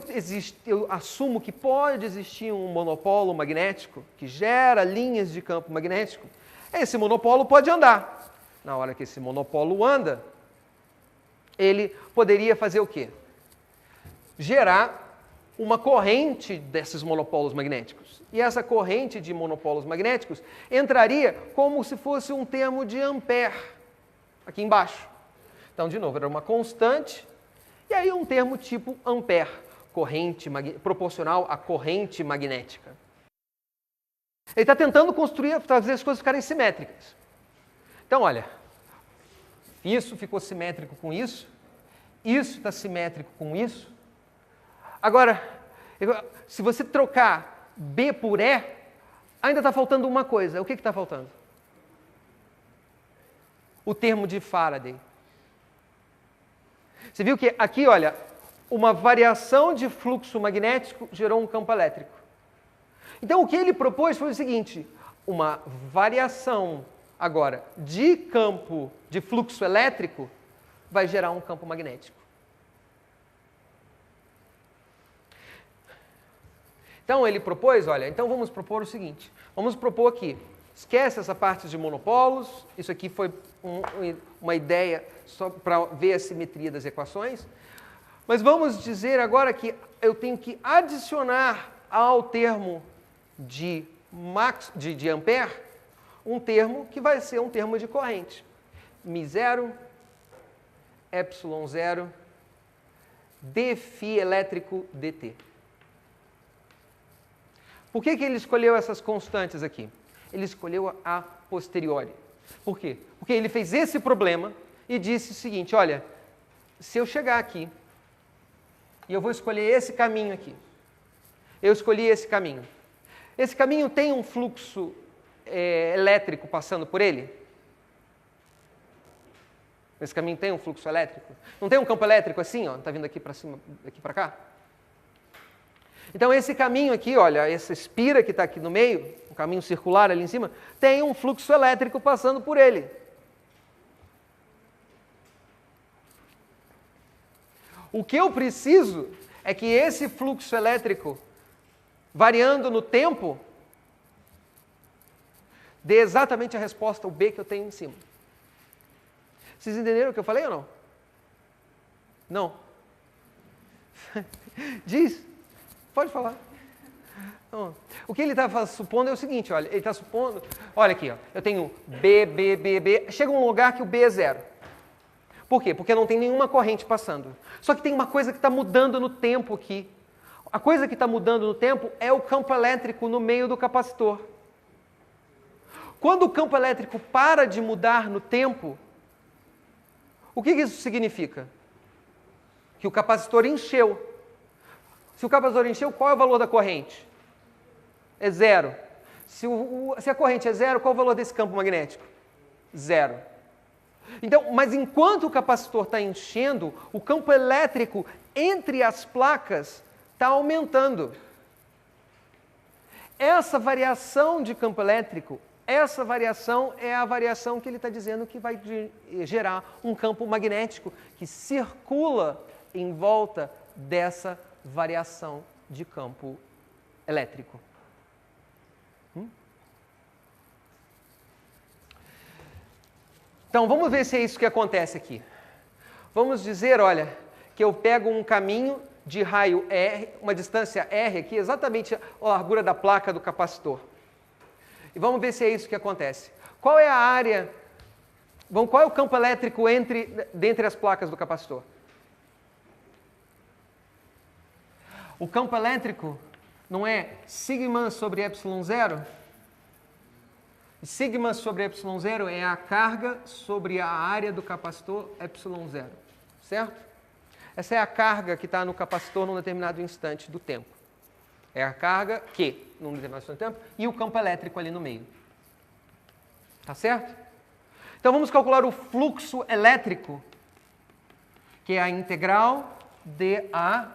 eu assumo que pode existir um monopolo magnético, que gera linhas de campo magnético, esse monopolo pode andar. Na hora que esse monopolo anda, ele poderia fazer o quê? Gerar uma corrente desses monopolos magnéticos. E essa corrente de monopolos magnéticos entraria como se fosse um termo de Ampère, aqui embaixo. Então, de novo, era uma constante, e aí um termo tipo Ampère, corrente proporcional à corrente magnética. Ele está tentando fazer as coisas ficarem simétricas. Então, olha, isso ficou simétrico com isso está simétrico com isso. Agora, se você trocar B por E, ainda está faltando uma coisa. O que está faltando? O termo de Faraday. Você viu que aqui, olha, uma variação de fluxo magnético gerou um campo elétrico. Então, o que ele propôs foi o seguinte, uma variação agora de campo de fluxo elétrico vai gerar um campo magnético. Então, ele propôs, olha, então vamos propor o seguinte, vamos propor aqui, esquece essa parte de monopolos, isso aqui foi uma ideia só para ver a simetria das equações, mas vamos dizer agora que eu tenho que adicionar ao termo de Ampère um termo que vai ser um termo de corrente. μ0, ε0, dφ elétrico dt. Por que ele escolheu essas constantes aqui? Ele escolheu a posteriori. Por quê? Porque ele fez esse problema e disse o seguinte, olha, se eu chegar aqui e eu vou escolher esse caminho aqui, eu escolhi esse caminho. Esse caminho tem um fluxo elétrico passando por ele? Esse caminho tem um fluxo elétrico? Não tem um campo elétrico assim, ó, tá vindo aqui para cima, aqui para cá? Então esse caminho aqui, olha, essa espira que está aqui no meio, um caminho circular ali em cima, tem um fluxo elétrico passando por ele. O que eu preciso é que esse fluxo elétrico, variando no tempo, dê exatamente a resposta, o B que eu tenho em cima. Vocês entenderam o que eu falei ou não? Não? Diz. Pode falar. Não. O que ele está supondo é o seguinte, olha, ele está supondo, olha aqui, ó, eu tenho B, B, B, B, chega um lugar que o B é zero. Por quê? Porque não tem nenhuma corrente passando. Só que tem uma coisa que está mudando no tempo aqui. A coisa que está mudando no tempo é o campo elétrico no meio do capacitor. Quando o campo elétrico para de mudar no tempo, o que isso significa? Que o capacitor encheu. Se o capacitor encheu, qual é o valor da corrente? É zero. Se a corrente é zero, qual é o valor desse campo magnético? Zero. Então, mas enquanto o capacitor está enchendo, o campo elétrico entre as placas está aumentando. Essa variação de campo elétrico, essa variação é a variação que ele está dizendo que vai gerar um campo magnético que circula em volta dessa variação de campo elétrico. Então, vamos ver se é isso que acontece aqui. Vamos dizer, olha, que eu pego um caminho de raio R, uma distância R aqui, exatamente a largura da placa do capacitor. E vamos ver se é isso que acontece. Qual é a área, qual é o campo elétrico dentre as placas do capacitor? O campo elétrico não é sigma sobre ε0? Sigma sobre ε0 é a carga sobre a área do capacitor ε0, certo? Essa é a carga que está no capacitor num determinado instante do tempo. É a carga Q, num determinado instante do tempo, e o campo elétrico ali no meio. Tá certo? Então vamos calcular o fluxo elétrico, que é a integral dA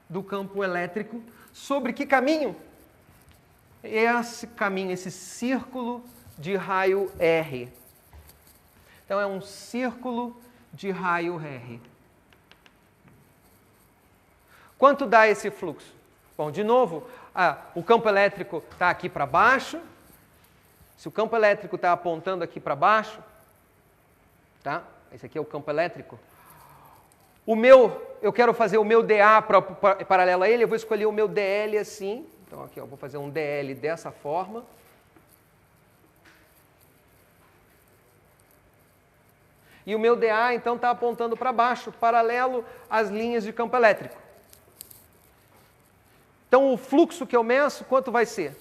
do campo elétrico, sobre que caminho? Esse caminho, esse círculo de raio R. Então é um círculo de raio R. Quanto dá esse fluxo? Bom, de novo, o campo elétrico está aqui para baixo. Se o campo elétrico está apontando aqui para baixo, tá? Esse aqui é o campo elétrico. Eu quero fazer o meu dA paralelo a ele, eu vou escolher o meu dL assim. Então aqui, ó, vou fazer um dL dessa forma. E o meu dA, então, está apontando para baixo, paralelo às linhas de campo elétrico. Então, o fluxo que eu meço, quanto vai ser?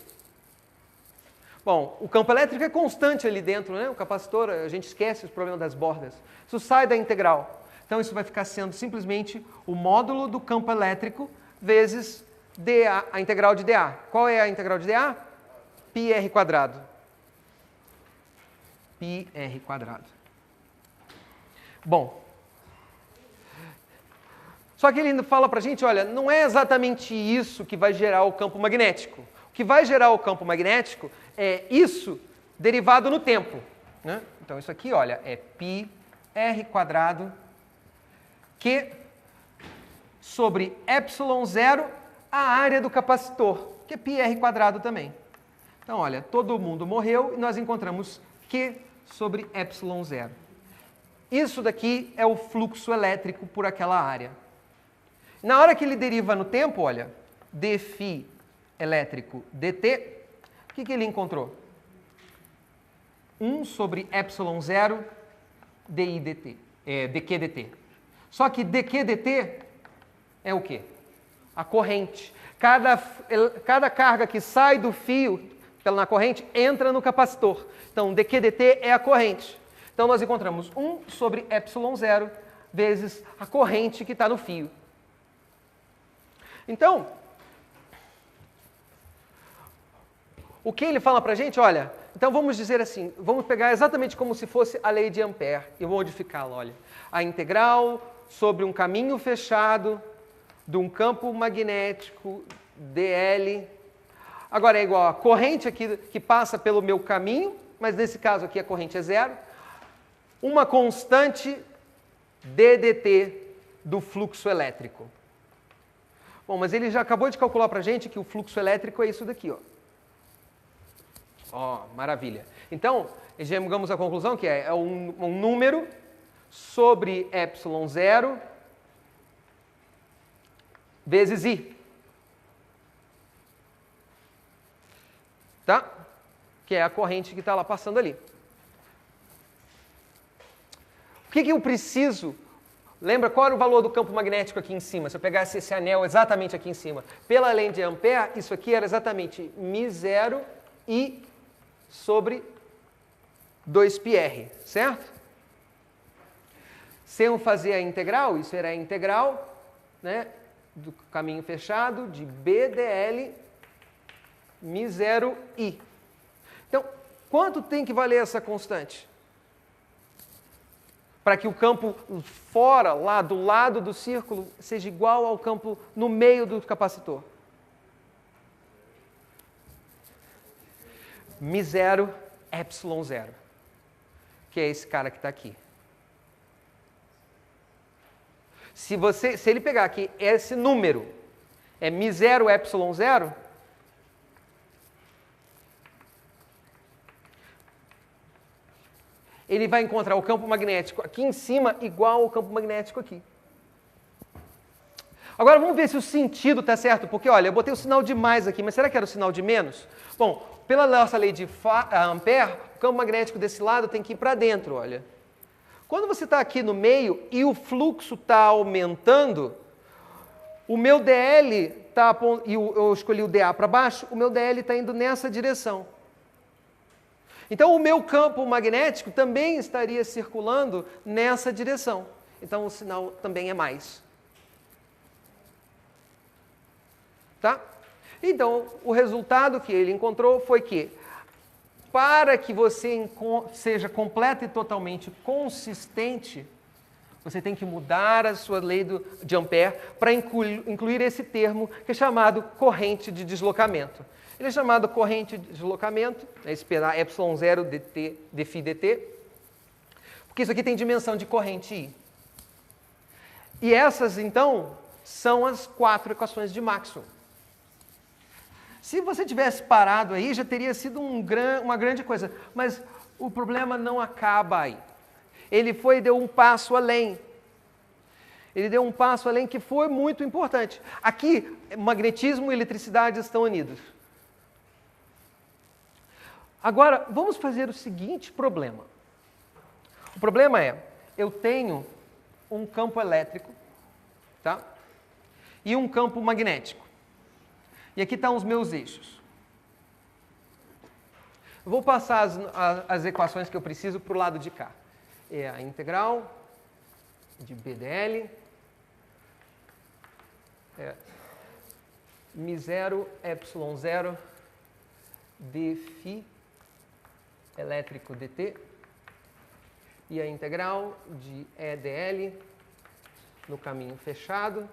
Bom, o campo elétrico é constante ali dentro, né? O capacitor, a gente esquece os problemas das bordas. Isso sai da integral. Então, isso vai ficar sendo simplesmente o módulo do campo elétrico vezes dA, a integral de dA. Qual é a integral de dA? πr quadrado. πr quadrado. Bom, só que ele ainda fala para a gente, olha, não é exatamente isso que vai gerar o campo magnético. O que vai gerar o campo magnético é isso derivado no tempo. Né? Então, isso aqui, olha, é πr quadrado Q sobre ε0 a área do capacitor, que é πr quadrado também. Então, olha, todo mundo morreu e nós encontramos Q sobre ε0. Isso daqui é o fluxo elétrico por aquela área. Na hora que ele deriva no tempo, olha, dφ elétrico dt, o que ele encontrou? 1 sobre ε0 di dt, dq dt. Só que dq dt é o quê? A corrente. Cada carga que sai do fio na corrente entra no capacitor. Então, dQdt é a corrente. Então, nós encontramos 1 sobre ε0 vezes a corrente que está no fio. Então, o que ele fala para a gente? Olha, então vamos dizer assim, vamos pegar exatamente como se fosse a lei de Ampère e modificá-la. Olha, a integral sobre um caminho fechado de um campo magnético dl. Agora é igual a corrente aqui que passa pelo meu caminho, mas nesse caso aqui a corrente é 0. Uma constante ddt do fluxo elétrico. Bom, mas ele já acabou de calcular para a gente que o fluxo elétrico é isso daqui, ó. Ó, maravilha. Então, chegamos à conclusão que é um número sobre ε0 vezes I. Tá? Que é a corrente que está lá passando ali. O que eu preciso? Lembra qual era o valor do campo magnético aqui em cima? Se eu pegasse esse anel exatamente aqui em cima. Pela lei de Ampère, isso aqui era exatamente μ0 I sobre 2πr, certo? Se eu fazer a integral, isso era a integral, né, do caminho fechado de BdL μ0I. Então, quanto tem que valer essa constante? Para que o campo fora, lá do lado do círculo, seja igual ao campo no meio do capacitor. μ0 ε0, que é esse cara que está aqui. Se ele pegar aqui esse número, é μ0 ε0, ele vai encontrar o campo magnético aqui em cima igual ao campo magnético aqui. Agora vamos ver se o sentido está certo, porque olha, eu botei o sinal de mais aqui, mas será que era o sinal de menos? Bom, pela nossa lei de Ampère, o campo magnético desse lado tem que ir para dentro, olha. Quando você está aqui no meio e o fluxo está aumentando, o meu DL está, e eu escolhi o DA para baixo, o meu DL está indo nessa direção. Então, o meu campo magnético também estaria circulando nessa direção. Então, o sinal também é mais. Tá? Então, o resultado que ele encontrou foi que, para que você seja completa e totalmente consistente, você tem que mudar a sua lei de Ampère para incluir esse termo que é chamado corrente de deslocamento. Ele é chamado corrente de deslocamento, esperar ε0 dφ dt, porque isso aqui tem dimensão de corrente I. E essas, então, são as 4 equações de Maxwell. Se você tivesse parado aí, já teria sido uma grande coisa, mas o problema não acaba aí. Ele deu um passo além. Ele deu um passo além que foi muito importante. Aqui, magnetismo e eletricidade estão unidos. Agora, vamos fazer o seguinte problema. O problema é, eu tenho um campo elétrico, tá? E um campo magnético. E aqui estão os meus eixos. Eu vou passar as equações que eu preciso para o lado de cá. É a integral de BdL, μ0 ε0 dφ elétrico dt e a integral de EdL no caminho fechado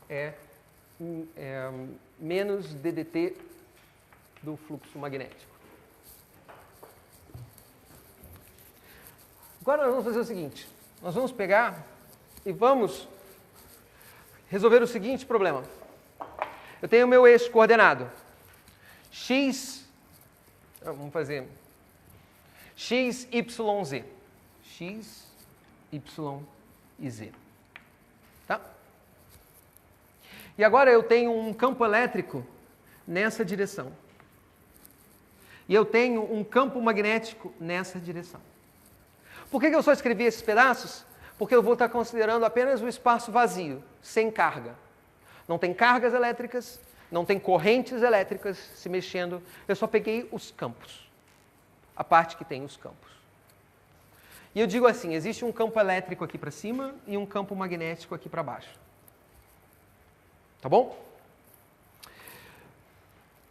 é menos ddt do fluxo magnético. Agora nós vamos fazer o seguinte, nós vamos pegar e vamos resolver o seguinte problema. Eu tenho o meu eixo coordenado x, vamos fazer x, y, z. X, y e z. Tá? E agora eu tenho um campo elétrico nessa direção. E eu tenho um campo magnético nessa direção. Por que eu só escrevi esses pedaços? Porque eu vou estar considerando apenas o espaço vazio, sem carga. Não tem cargas elétricas, não tem correntes elétricas se mexendo. Eu só peguei os campos, a parte que tem os campos. E eu digo assim, existe um campo elétrico aqui para cima e um campo magnético aqui para baixo. Tá bom?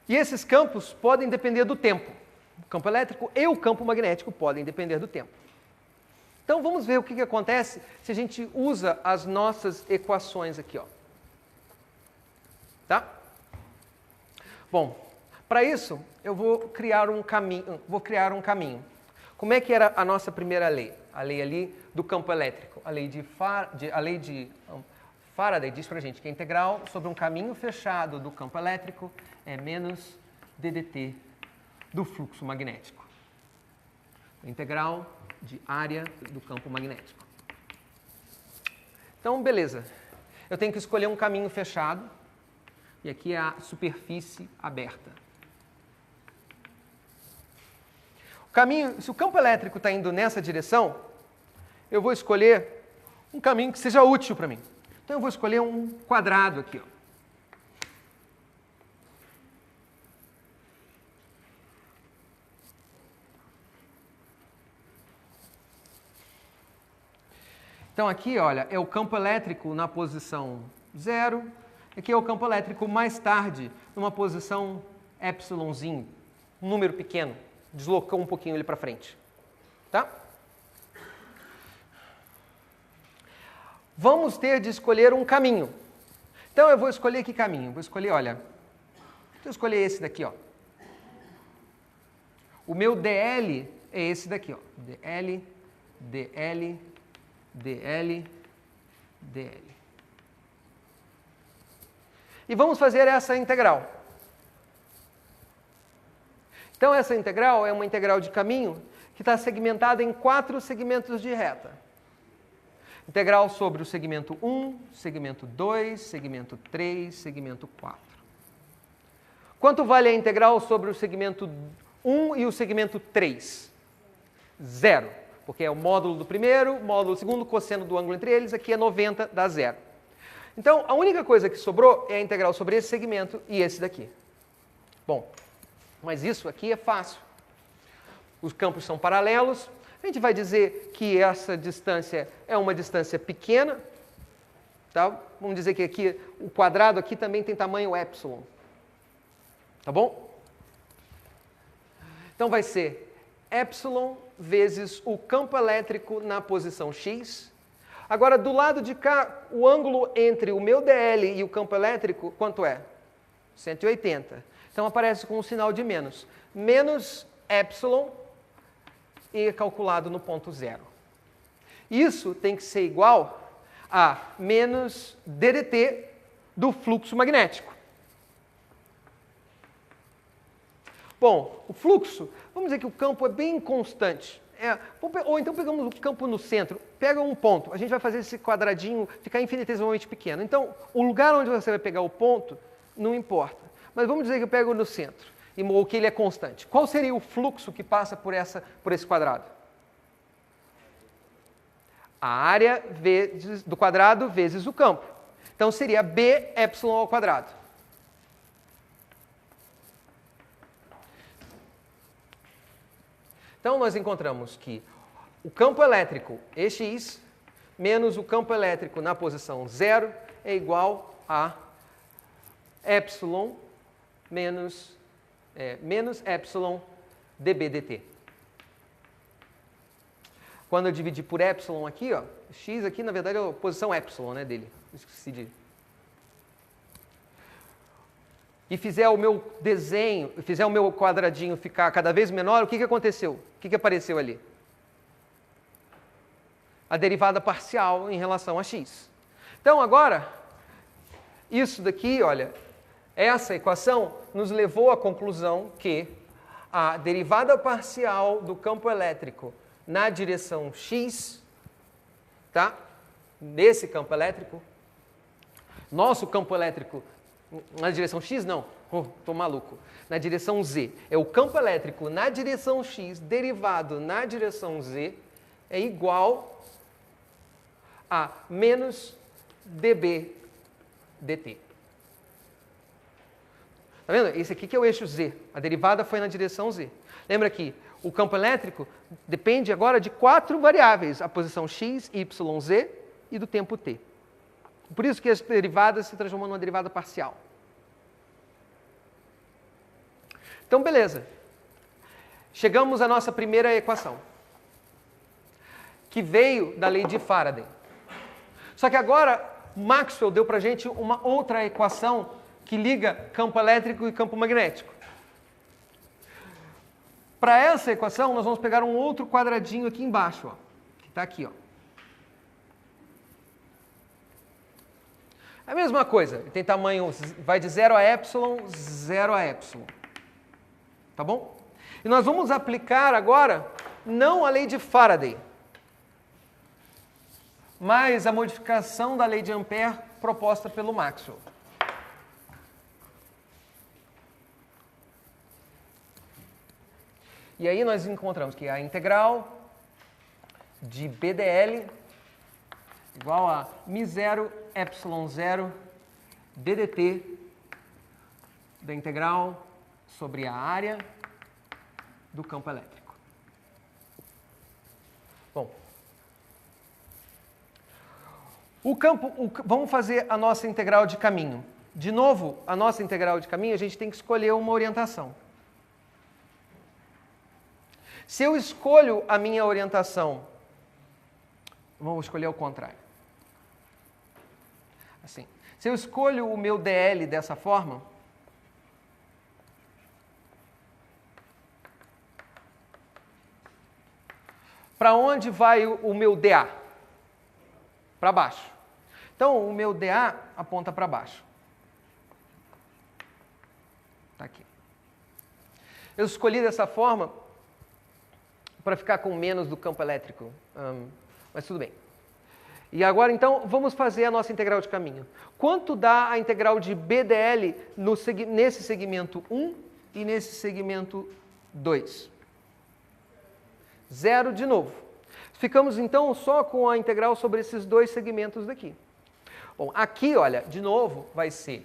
E esses campos podem depender do tempo. O campo elétrico e o campo magnético podem depender do tempo. Então vamos ver o que acontece se a gente usa as nossas equações aqui, ó. Tá? Bom, para isso eu vou criar um caminho. Como é que era a nossa primeira lei? A lei ali do campo elétrico. A lei de Faraday diz para a gente que a integral sobre um caminho fechado do campo elétrico é menos ddt do fluxo magnético. Integral de área do campo magnético. Então, beleza. Eu tenho que escolher um caminho fechado. E aqui é a superfície aberta. Se o campo elétrico está indo nessa direção, eu vou escolher um caminho que seja útil para mim. Então eu vou escolher um quadrado aqui, ó. Então aqui, olha, é o campo elétrico na posição 0. Aqui é o campo elétrico mais tarde, numa posição epsilonzinho, um número pequeno, deslocou um pouquinho ele para frente. Tá? Vamos ter de escolher um caminho. Então eu vou escolher que caminho? Vou escolher, olha, vou escolher esse daqui, ó. O meu DL é esse daqui, ó. DL, DL, DL, DL. E vamos fazer essa integral. Então, essa integral é uma integral de caminho que está segmentada em 4 segmentos de reta. Integral sobre o segmento 1, segmento 2, segmento 3, segmento 4. Quanto vale a integral sobre o segmento 1 e o segmento 3? 0, porque é o módulo do primeiro, módulo do segundo, cosseno do ângulo entre eles, aqui é 90, dá 0. Então, a única coisa que sobrou é a integral sobre esse segmento e esse daqui. Bom, mas isso aqui é fácil. Os campos são paralelos. A gente vai dizer que essa distância é uma distância pequena. Tá? Vamos dizer que aqui, o quadrado aqui também tem tamanho epsilon. Tá bom? Então vai ser epsilon vezes o campo elétrico na posição x. Agora, do lado de cá, o ângulo entre o meu DL e o campo elétrico, quanto é? 180. Então, aparece com um sinal de menos. Menos epsilon e é calculado no ponto 0. Isso tem que ser igual a menos ddt do fluxo magnético. Bom, o fluxo, vamos dizer que o campo é bem constante. Ou então pegamos o campo no centro, pega um ponto, a gente vai fazer esse quadradinho ficar infinitesimalmente pequeno. Então, o lugar onde você vai pegar o ponto, não importa. Mas vamos dizer que eu pego no centro, ou que ele é constante. Qual seria o fluxo que passa por esse quadrado? A área do quadrado vezes o campo. Então, seria B epsilon ao quadrado. Então, nós encontramos que o campo elétrico EX menos o campo elétrico na posição 0 é igual a epsilon menos epsilon dBdt. Quando eu dividir por epsilon aqui, ó, x aqui, na verdade, é a posição epsilon, né, dele. Esqueci de... E fizer o meu desenho, fizer o meu quadradinho ficar cada vez menor, o que aconteceu? O que apareceu ali? A derivada parcial em relação a x. Então, agora, isso daqui, olha, essa equação nos levou à conclusão que a derivada parcial do campo elétrico na direção x, tá? Nesse campo elétrico, nosso campo elétrico na direção x, não, estou maluco, na direção z. É o campo elétrico na direção x derivado na direção z é igual a menos dB dt. Tá vendo? Esse aqui que é o eixo z. A derivada foi na direção z. Lembra que o campo elétrico depende agora de 4 variáveis, a posição x, y, z e do tempo t. Por isso que as derivadas se transformam numa derivada parcial. Então, beleza. Chegamos à nossa primeira equação, que veio da lei de Faraday. Só que agora, Maxwell deu para a gente uma outra equação que liga campo elétrico e campo magnético. Para essa equação, nós vamos pegar um outro quadradinho aqui embaixo, ó, que está aqui. Ó. É a mesma coisa, tem tamanho, vai de 0 a epsilon, 0 a epsilon. Tá bom? E nós vamos aplicar agora, não a lei de Faraday, mas a modificação da lei de Ampère proposta pelo Maxwell. E aí nós encontramos que a integral de BDL igual a μ0 epsilon 0 ddt da integral sobre a área do campo elétrico. Bom, vamos fazer a nossa integral de caminho. De novo, a nossa integral de caminho, a gente tem que escolher uma orientação. Se eu escolho a minha orientação, vamos escolher ao contrário. Assim, se eu escolho o meu DL dessa forma, para onde vai o meu DA? Para baixo. Então, o meu DA aponta para baixo. Está aqui. Eu escolhi dessa forma para ficar com menos do campo elétrico, mas tudo bem. E agora, então, vamos fazer a nossa integral de caminho. Quanto dá a integral de BDL nesse segmento 1 e nesse segmento 2? 0 de novo. Ficamos, então, só com a integral sobre esses dois segmentos daqui. Bom, aqui, olha, de novo, vai ser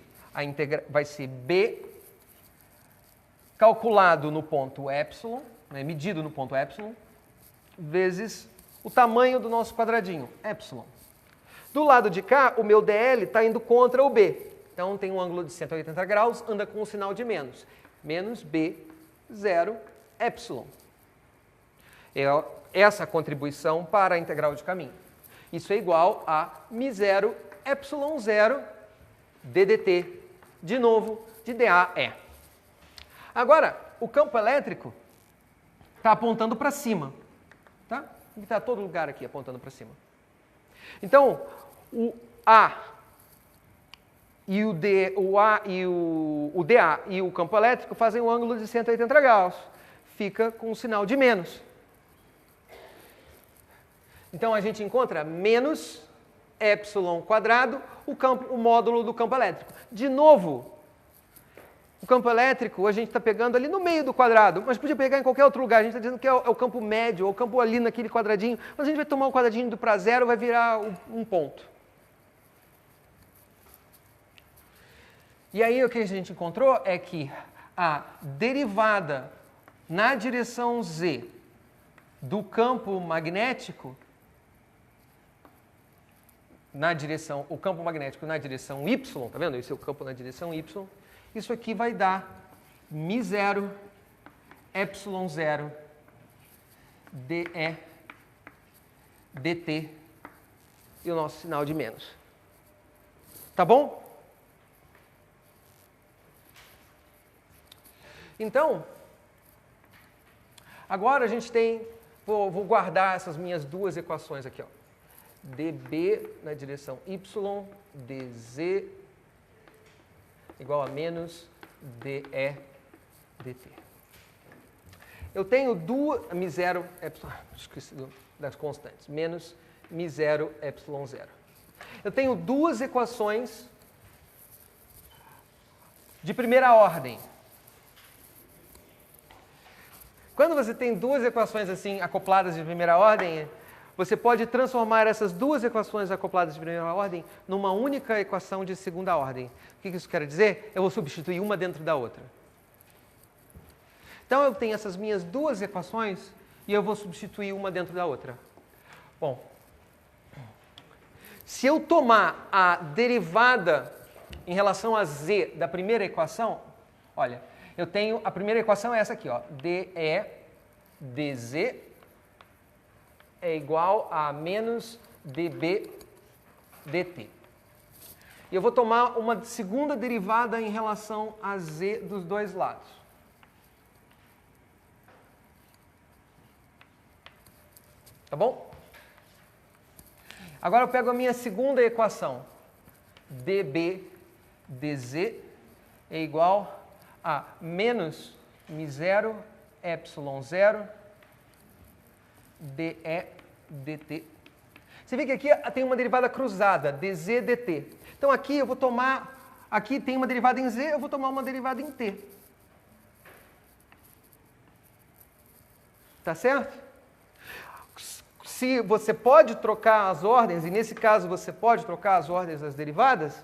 B calculado no ponto epsilon, né, medido no ponto epsilon, vezes o tamanho do nosso quadradinho, epsilon. Do lado de cá, o meu DL está indo contra o B. Então, tem um ângulo de 180 graus, anda com o sinal de menos. Menos B, 0, epsilon. É essa a contribuição para a integral de caminho. Isso é igual a μ0, epsilon 0, ddt, de novo, de DAE. Agora, o campo elétrico está apontando para cima. Tá? Está todo lugar aqui apontando para cima. Então, o A e o DA e o campo elétrico fazem um ângulo de 180 graus. Fica com um sinal de menos. Então, a gente encontra menos epsilon quadrado, o módulo do campo elétrico. De novo, o campo elétrico a gente está pegando ali no meio do quadrado, mas podia pegar em qualquer outro lugar. A gente está dizendo que é o campo médio, ou o campo ali naquele quadradinho. Mas a gente vai tomar o quadradinho indo para 0, vai virar um ponto. E aí o que a gente encontrou é que a derivada na direção z do campo magnético, o campo magnético na direção y, tá vendo? Esse é o campo na direção y. Isso aqui vai dar μ0, epsilon 0, dE, dt e o nosso sinal de menos. Tá bom? Então, agora a gente tem, vou guardar essas minhas duas equações aqui, ó. dB na direção y, dz igual a menos dE dt. Eu tenho μ0, epsilon, esqueci das constantes, menos μ0, epsilon 0. Eu tenho duas equações de primeira ordem. Quando você tem duas equações assim acopladas de primeira ordem, você pode transformar essas duas equações acopladas de primeira ordem numa única equação de segunda ordem. O que isso quer dizer? Eu vou substituir uma dentro da outra. Então, eu tenho essas minhas duas equações e eu vou substituir uma dentro da outra. Bom, se eu tomar a derivada em relação a z da primeira equação, olha, eu tenho, a primeira equação é essa aqui, ó, dE dz é igual a menos dB dt. E eu vou tomar uma segunda derivada em relação a z dos dois lados. Tá bom? Agora eu pego a minha segunda equação. dB dz é igual a menos μ0 ε0 dE dt. Você vê que aqui tem uma derivada cruzada, dz dt. Então aqui eu vou tomar, aqui tem uma derivada em z, eu vou tomar uma derivada em t. Tá certo? Se você pode trocar as ordens, e nesse caso você pode trocar as ordens das derivadas,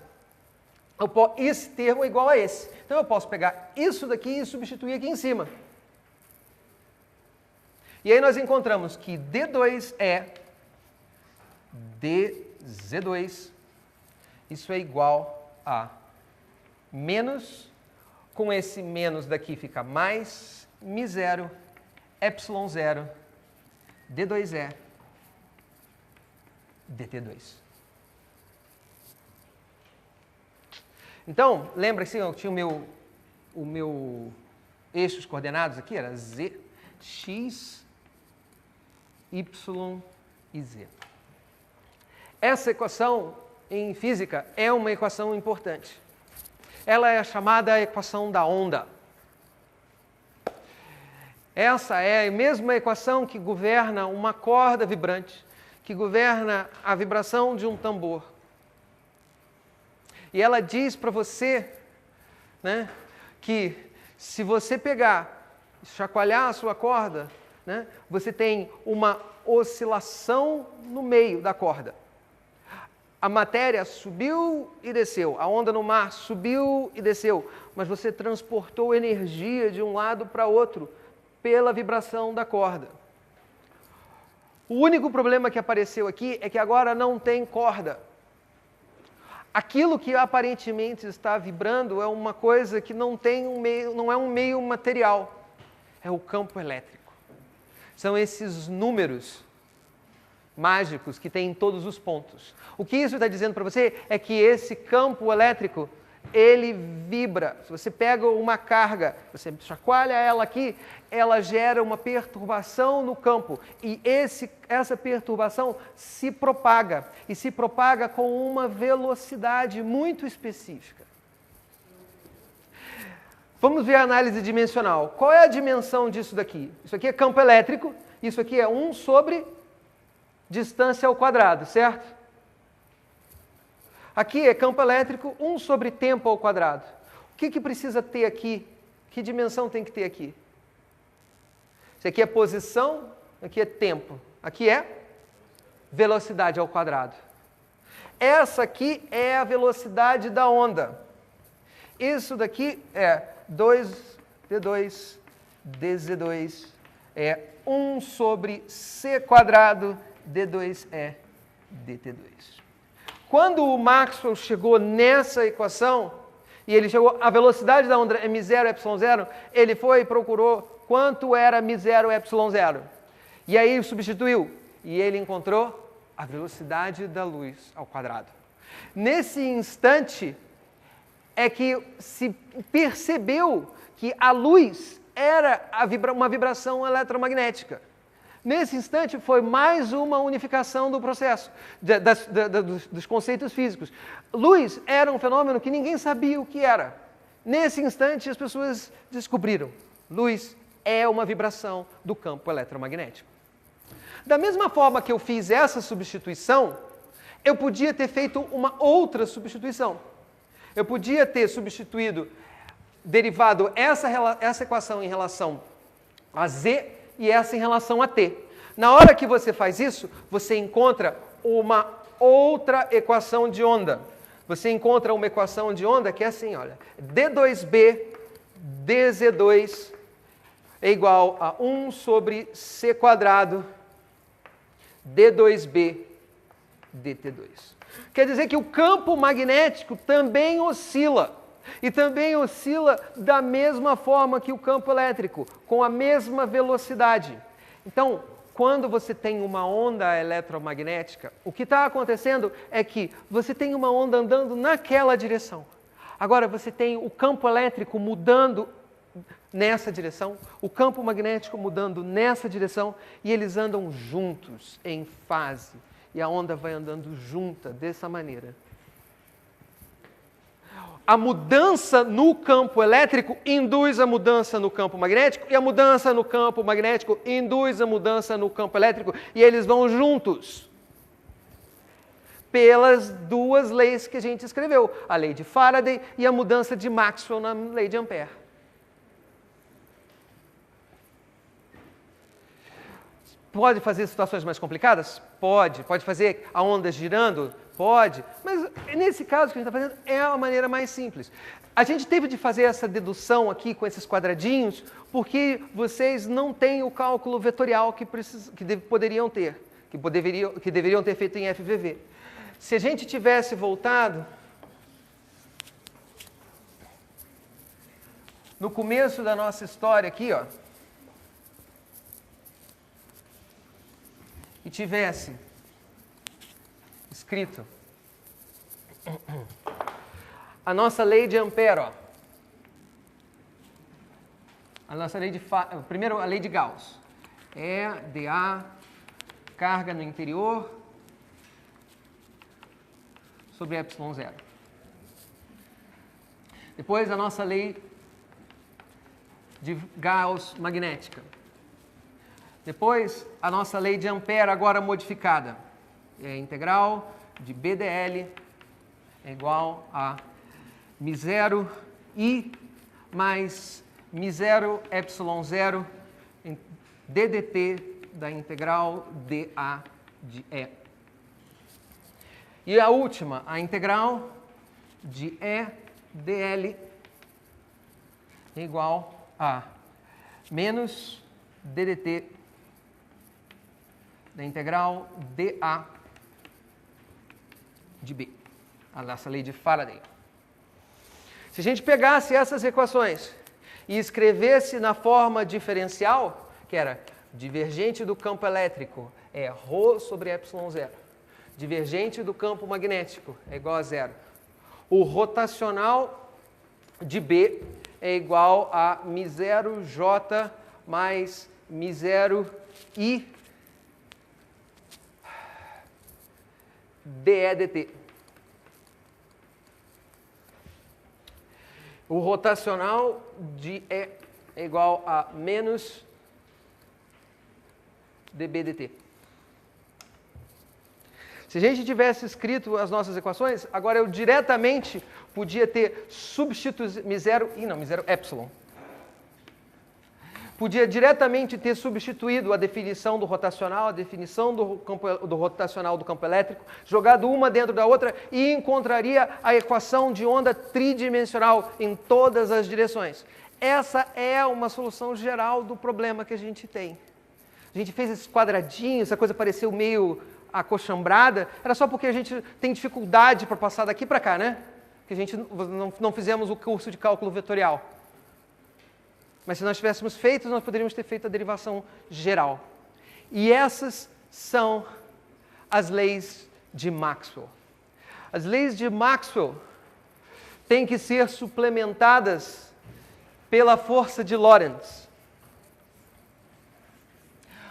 esse termo é igual a esse. Então eu posso pegar isso daqui e substituir aqui em cima. E aí nós encontramos que D2 é dz2, isso é igual a menos, com esse menos daqui fica mais, μ0, ε0, D2E, dt2. Então, lembra-se, eu tinha o meu eixos coordenados aqui, era z, x, y e z. Essa equação, em física, é uma equação importante. Ela é a chamada equação da onda. Essa é a mesma equação que governa uma corda vibrante, que governa a vibração de um tambor. E ela diz para você, né, que se você pegar, chacoalhar a sua corda, né, você tem uma oscilação no meio da corda. A matéria subiu e desceu, a onda no mar subiu e desceu, mas você transportou energia de um lado para outro pela vibração da corda. O único problema que apareceu aqui é que agora não tem corda. Aquilo que aparentemente está vibrando é uma coisa que não tem um meio, não é um meio material, é o campo elétrico. São esses números mágicos que tem em todos os pontos. O que isso está dizendo para você é que esse campo elétrico, ele vibra. Se você pega uma carga, você chacoalha ela aqui, ela gera uma perturbação no campo. E essa perturbação se propaga. E se propaga com uma velocidade muito específica. Vamos ver a análise dimensional. Qual é a dimensão disso daqui? Isso aqui é campo elétrico, isso aqui é 1 sobre distância ao quadrado, certo? Aqui é campo elétrico 1 sobre tempo ao quadrado. O que precisa ter aqui? Que dimensão tem que ter aqui? Isso aqui é posição, aqui é tempo. Aqui é velocidade ao quadrado. Essa aqui é a velocidade da onda. Isso daqui é 2d2 dz2 é 1 sobre c quadrado d2 dt2. Quando o Maxwell chegou nessa equação, e ele chegou, a velocidade da onda é μ0, ε0, ele foi e procurou quanto era μ0, ε0. E aí substituiu, e ele encontrou a velocidade da luz ao quadrado. Nesse instante é que se percebeu que a luz era uma vibração eletromagnética. Nesse instante, foi mais uma unificação do processo, dos conceitos físicos. Luz era um fenômeno que ninguém sabia o que era. Nesse instante, as pessoas descobriram. Luz é uma vibração do campo eletromagnético. Da mesma forma que eu fiz essa substituição, eu podia ter feito uma outra substituição. Eu podia ter substituído, derivado essa equação em relação a z, e essa em relação a t. Na hora que você faz isso, você encontra uma outra equação de onda. Você encontra uma equação de onda que é assim, olha. D2B dz2 é igual a 1 sobre c quadrado d2b dt2. Quer dizer que o campo magnético também oscila. E também oscila da mesma forma que o campo elétrico, com a mesma velocidade. Então, quando você tem uma onda eletromagnética, o que está acontecendo é que você tem uma onda andando naquela direção. Agora você tem o campo elétrico mudando nessa direção, o campo magnético mudando nessa direção, e eles andam juntos, em fase. E a onda vai andando junta, dessa maneira. A mudança no campo elétrico induz a mudança no campo magnético, e a mudança no campo magnético induz a mudança no campo elétrico, e eles vão juntos. Pelas duas leis que a gente escreveu, a lei de Faraday e a mudança de Maxwell na lei de Ampère. Pode fazer situações mais complicadas? Pode. Pode fazer a onda girando? Pode. Mas nesse caso que a gente está fazendo é a maneira mais simples. A gente teve de fazer essa dedução aqui com esses quadradinhos porque vocês não têm o cálculo vetorial que poderiam ter, que deveriam ter feito em FVV. Se a gente tivesse voltado no começo da nossa história aqui, ó, e tivesse escrito a nossa lei de Ampère, ó, a nossa lei de primeiro a lei de Gauss, é dA carga no interior sobre ε0. Depois a nossa lei de Gauss magnética. Depois, a nossa lei de Ampère, agora modificada. É a integral de BDL é igual a μ0 I mais μ0 ε0 ddt da integral dA de E. E a última, a integral de E dL é igual a menos ddt da integral dA de B, a nossa lei de Faraday. Se a gente pegasse essas equações e escrevesse na forma diferencial, que era divergente do campo elétrico é ρ sobre ε0, divergente do campo magnético é igual a zero, o rotacional de B é igual a μ0J mais μ0I dE dt. O rotacional de E é igual a menos dB dt. Se a gente tivesse escrito as nossas equações, agora eu diretamente podia ter substituído μ0 epsilon. Podia diretamente ter substituído a definição do rotacional, a definição do rotacional do campo elétrico, jogado uma dentro da outra e encontraria a equação de onda tridimensional em todas as direções. Essa é uma solução geral do problema que a gente tem. A gente fez esses quadradinhos, essa coisa pareceu meio acochambrada, era só porque a gente tem dificuldade para passar daqui para cá, né? Que a gente não fizemos o curso de cálculo vetorial. Mas se nós tivéssemos feito, nós poderíamos ter feito a derivação geral. E essas são as leis de Maxwell. As leis de Maxwell têm que ser suplementadas pela força de Lorentz.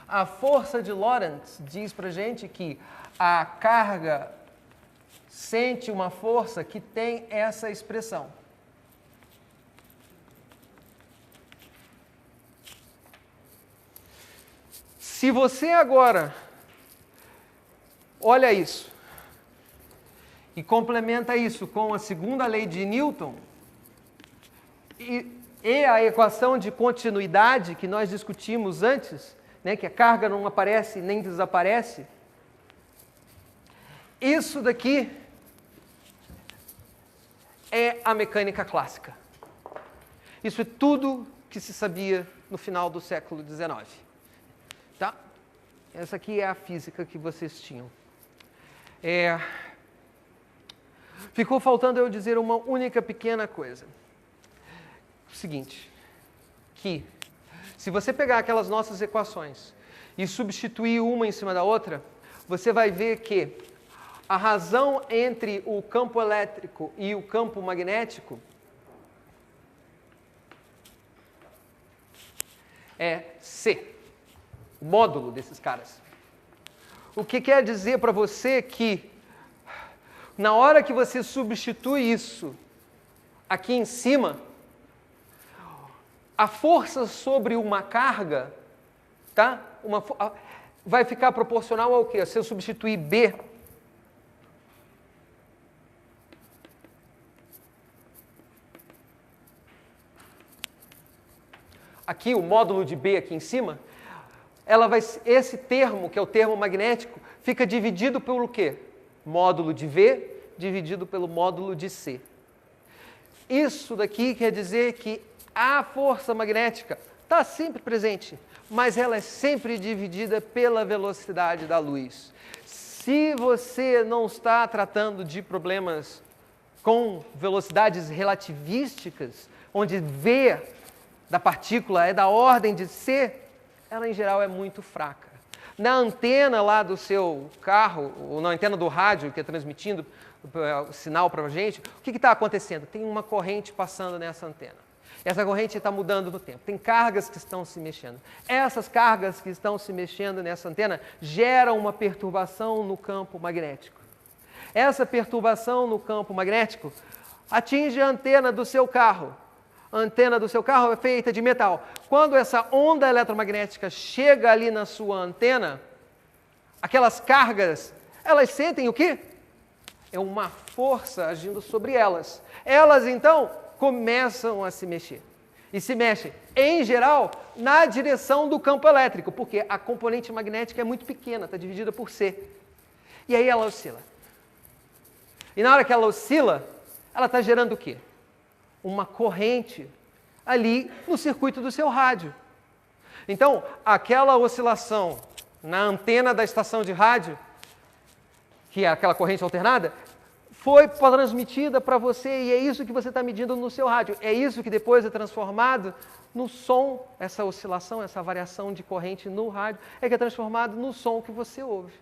A força de Lorentz diz para a gente que a carga sente uma força que tem essa expressão. Se você agora olha isso e complementa isso com a segunda lei de Newton e a equação de continuidade que nós discutimos antes, né, que a carga não aparece nem desaparece. Isso daqui é a mecânica clássica. Isso é tudo que se sabia no final do século XIX. Tá? Essa aqui é a física que vocês tinham. Ficou faltando eu dizer uma única pequena coisa. O seguinte, que se você pegar aquelas nossas equações e substituir uma em cima da outra, você vai ver que a razão entre o campo elétrico e o campo magnético é C, o módulo desses caras. O que quer dizer para você que, na hora que você substitui isso aqui em cima, a força sobre uma carga, tá? Vai ficar proporcional ao quê? Se eu substituir B, aqui o módulo de B aqui em cima, esse termo, que é o termo magnético, fica dividido pelo quê? Módulo de V dividido pelo módulo de C. Isso daqui quer dizer que a força magnética está sempre presente, mas ela é sempre dividida pela velocidade da luz. Se você não está tratando de problemas com velocidades relativísticas, onde V da partícula é da ordem de C, ela em geral é muito fraca. Na antena lá do seu carro, ou na antena do rádio que é transmitindo o sinal para a gente, o que está acontecendo? Tem uma corrente passando nessa antena. Essa corrente está mudando no tempo. Tem cargas que estão se mexendo. Essas cargas que estão se mexendo nessa antena geram uma perturbação no campo magnético. Essa perturbação no campo magnético atinge a antena do seu carro. A antena do seu carro é feita de metal. Quando essa onda eletromagnética chega ali na sua antena, aquelas cargas, elas sentem o quê? É uma força agindo sobre elas. Elas, então, começam a se mexer. E se mexem, em geral, na direção do campo elétrico, porque a componente magnética é muito pequena, está dividida por C. E aí ela oscila. E na hora que ela oscila, ela está gerando o quê? Uma corrente ali no circuito do seu rádio. Então, aquela oscilação na antena da estação de rádio, que é aquela corrente alternada, foi transmitida para você e é isso que você está medindo no seu rádio. É isso que depois é transformado no som, essa oscilação, essa variação de corrente no rádio, é que é transformado no som que você ouve.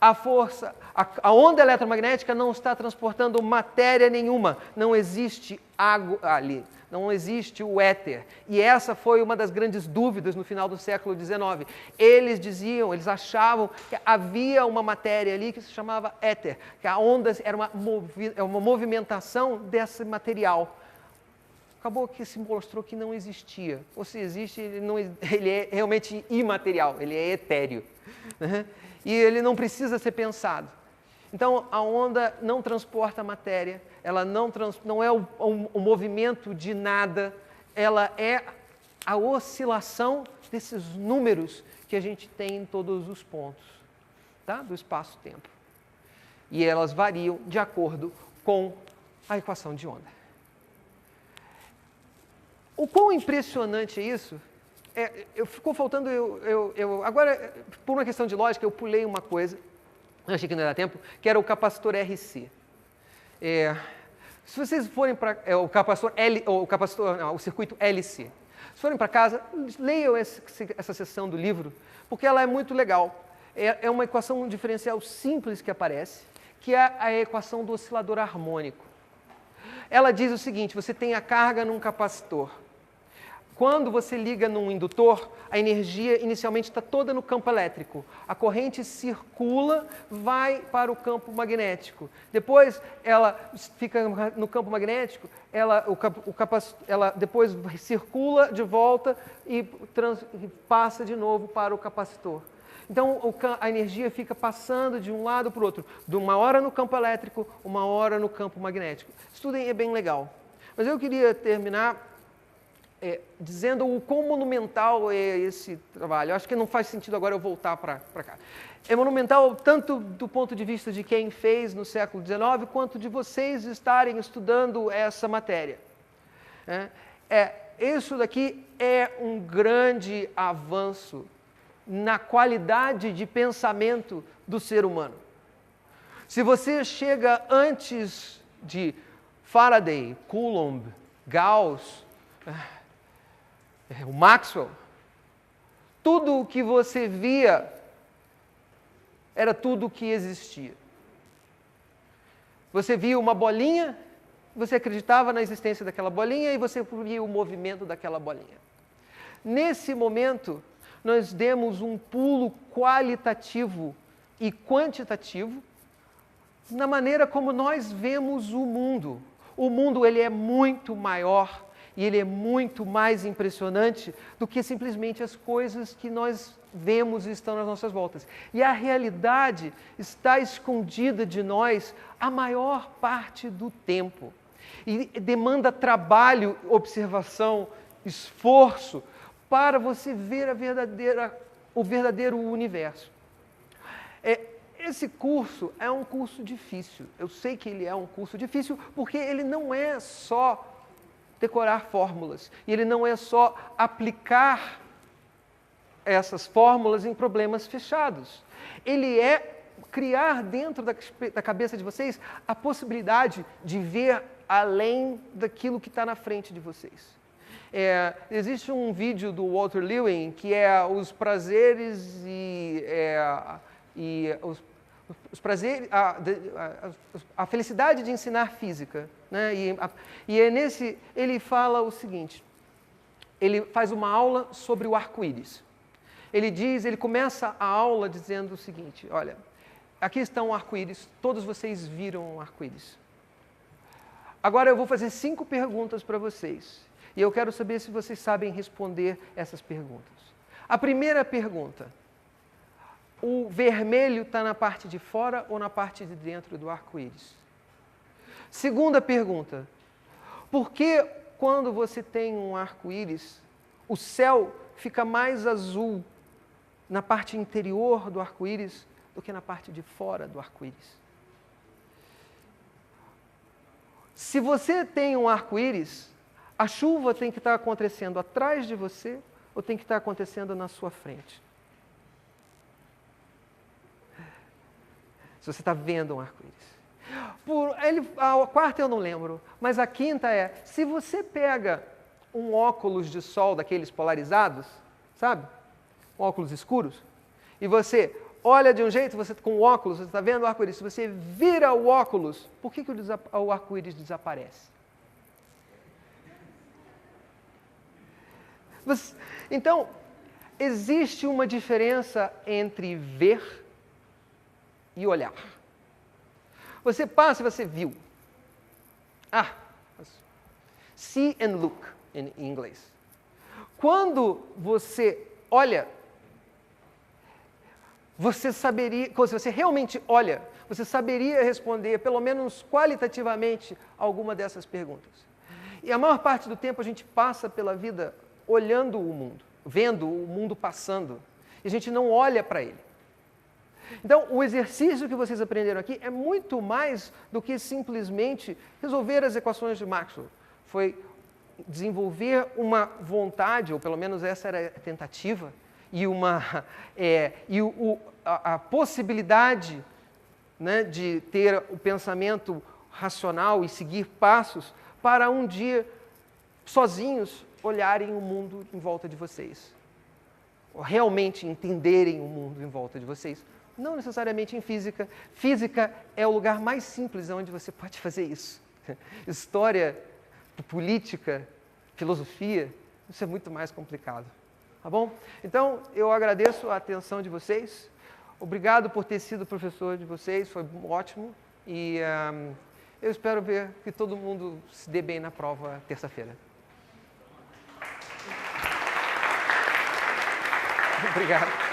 A força, a onda eletromagnética não está transportando matéria nenhuma, não existe água ali, não existe o éter. E essa foi uma das grandes dúvidas no final do século XIX. Eles achavam que havia uma matéria ali que se chamava éter, que a onda era uma movimentação desse material. Acabou que se mostrou que não existia. Ou se existe, ele é realmente imaterial, ele é etéreo. E ele não precisa ser pensado. Então, a onda não transporta matéria, ela não é o movimento de nada, ela é a oscilação desses números que a gente tem em todos os pontos, tá? Do espaço-tempo. E elas variam de acordo com a equação de onda. O quão impressionante é isso? Ficou faltando, agora, por uma questão de lógica, eu pulei uma coisa, eu achei que não ia dar tempo, que era o capacitor RC. Se vocês forem para o circuito LC, se forem para casa, leiam essa seção do livro, porque ela é muito legal. É uma equação diferencial simples que aparece, que é a equação do oscilador harmônico. Ela diz o seguinte, você tem a carga num capacitor. Quando você liga num indutor, a energia inicialmente está toda no campo elétrico. A corrente circula, vai para o campo magnético. Depois, ela fica no campo magnético, ela depois circula de volta e passa de novo para o capacitor. Então, a energia fica passando de um lado para o outro, de uma hora no campo elétrico, uma hora no campo magnético. Estudem, é bem legal. Mas eu queria terminar dizendo o quão monumental é esse trabalho. Eu acho que não faz sentido agora eu voltar para cá. É monumental tanto do ponto de vista de quem fez no século XIX, quanto de vocês estarem estudando essa matéria. Isso daqui é um grande avanço na qualidade de pensamento do ser humano. Se você chega antes de Faraday, Coulomb, Gauss, o Maxwell, tudo o que você via era tudo o que existia. Você via uma bolinha, você acreditava na existência daquela bolinha e você via o movimento daquela bolinha. Nesse momento, nós demos um pulo qualitativo e quantitativo na maneira como nós vemos o mundo. O mundo ele é muito maior e ele é muito mais impressionante do que simplesmente as coisas que nós vemos e estão nas nossas voltas. E a realidade está escondida de nós a maior parte do tempo. E demanda trabalho, observação, esforço para você ver o verdadeiro universo. Esse curso é um curso difícil. Eu sei que ele é um curso difícil porque ele não é só decorar fórmulas. E ele não é só aplicar essas fórmulas em problemas fechados. Ele é criar dentro da cabeça de vocês a possibilidade de ver além daquilo que está na frente de vocês. Existe um vídeo do Walter Lewin que é os prazeres os prazeres, a felicidade de ensinar física, né? Ele fala o seguinte, ele faz uma aula sobre o arco-íris. Ele começa a aula dizendo o seguinte, olha, aqui está um arco-íris, todos vocês viram um arco-íris. Agora eu vou fazer 5 perguntas para vocês, e eu quero saber se vocês sabem responder essas perguntas. A primeira pergunta, o vermelho está na parte de fora ou na parte de dentro do arco-íris? Segunda pergunta, por que quando você tem um arco-íris, o céu fica mais azul na parte interior do arco-íris do que na parte de fora do arco-íris? Se você tem um arco-íris, a chuva tem que estar acontecendo atrás de você ou tem que estar acontecendo na sua frente? Se você está vendo um arco-íris. A quarta eu não lembro, mas a quinta é, se você pega um óculos de sol daqueles polarizados, sabe? Óculos escuros, e você olha de um jeito, você com o óculos, você está vendo o arco-íris, se você vira o óculos, por que o arco-íris desaparece? Então, existe uma diferença entre ver e olhar. Você passa e você viu. See and look, em inglês. Quando você olha, você saberia, se você realmente olha, você saberia responder, pelo menos qualitativamente, alguma dessas perguntas. E a maior parte do tempo a gente passa pela vida olhando o mundo, vendo o mundo passando, e a gente não olha para ele. Então, o exercício que vocês aprenderam aqui é muito mais do que simplesmente resolver as equações de Maxwell. Foi desenvolver uma vontade, ou pelo menos essa era a tentativa, e a possibilidade, né, de ter o pensamento racional e seguir passos para um dia, sozinhos, olharem o mundo em volta de vocês. Ou realmente entenderem o mundo em volta de vocês. Não necessariamente em física. Física é o lugar mais simples onde você pode fazer isso. História, política, filosofia, isso é muito mais complicado. Tá bom? Então, eu agradeço a atenção de vocês. Obrigado por ter sido professor de vocês, foi ótimo. E eu espero ver que todo mundo se dê bem na prova terça-feira. Obrigado.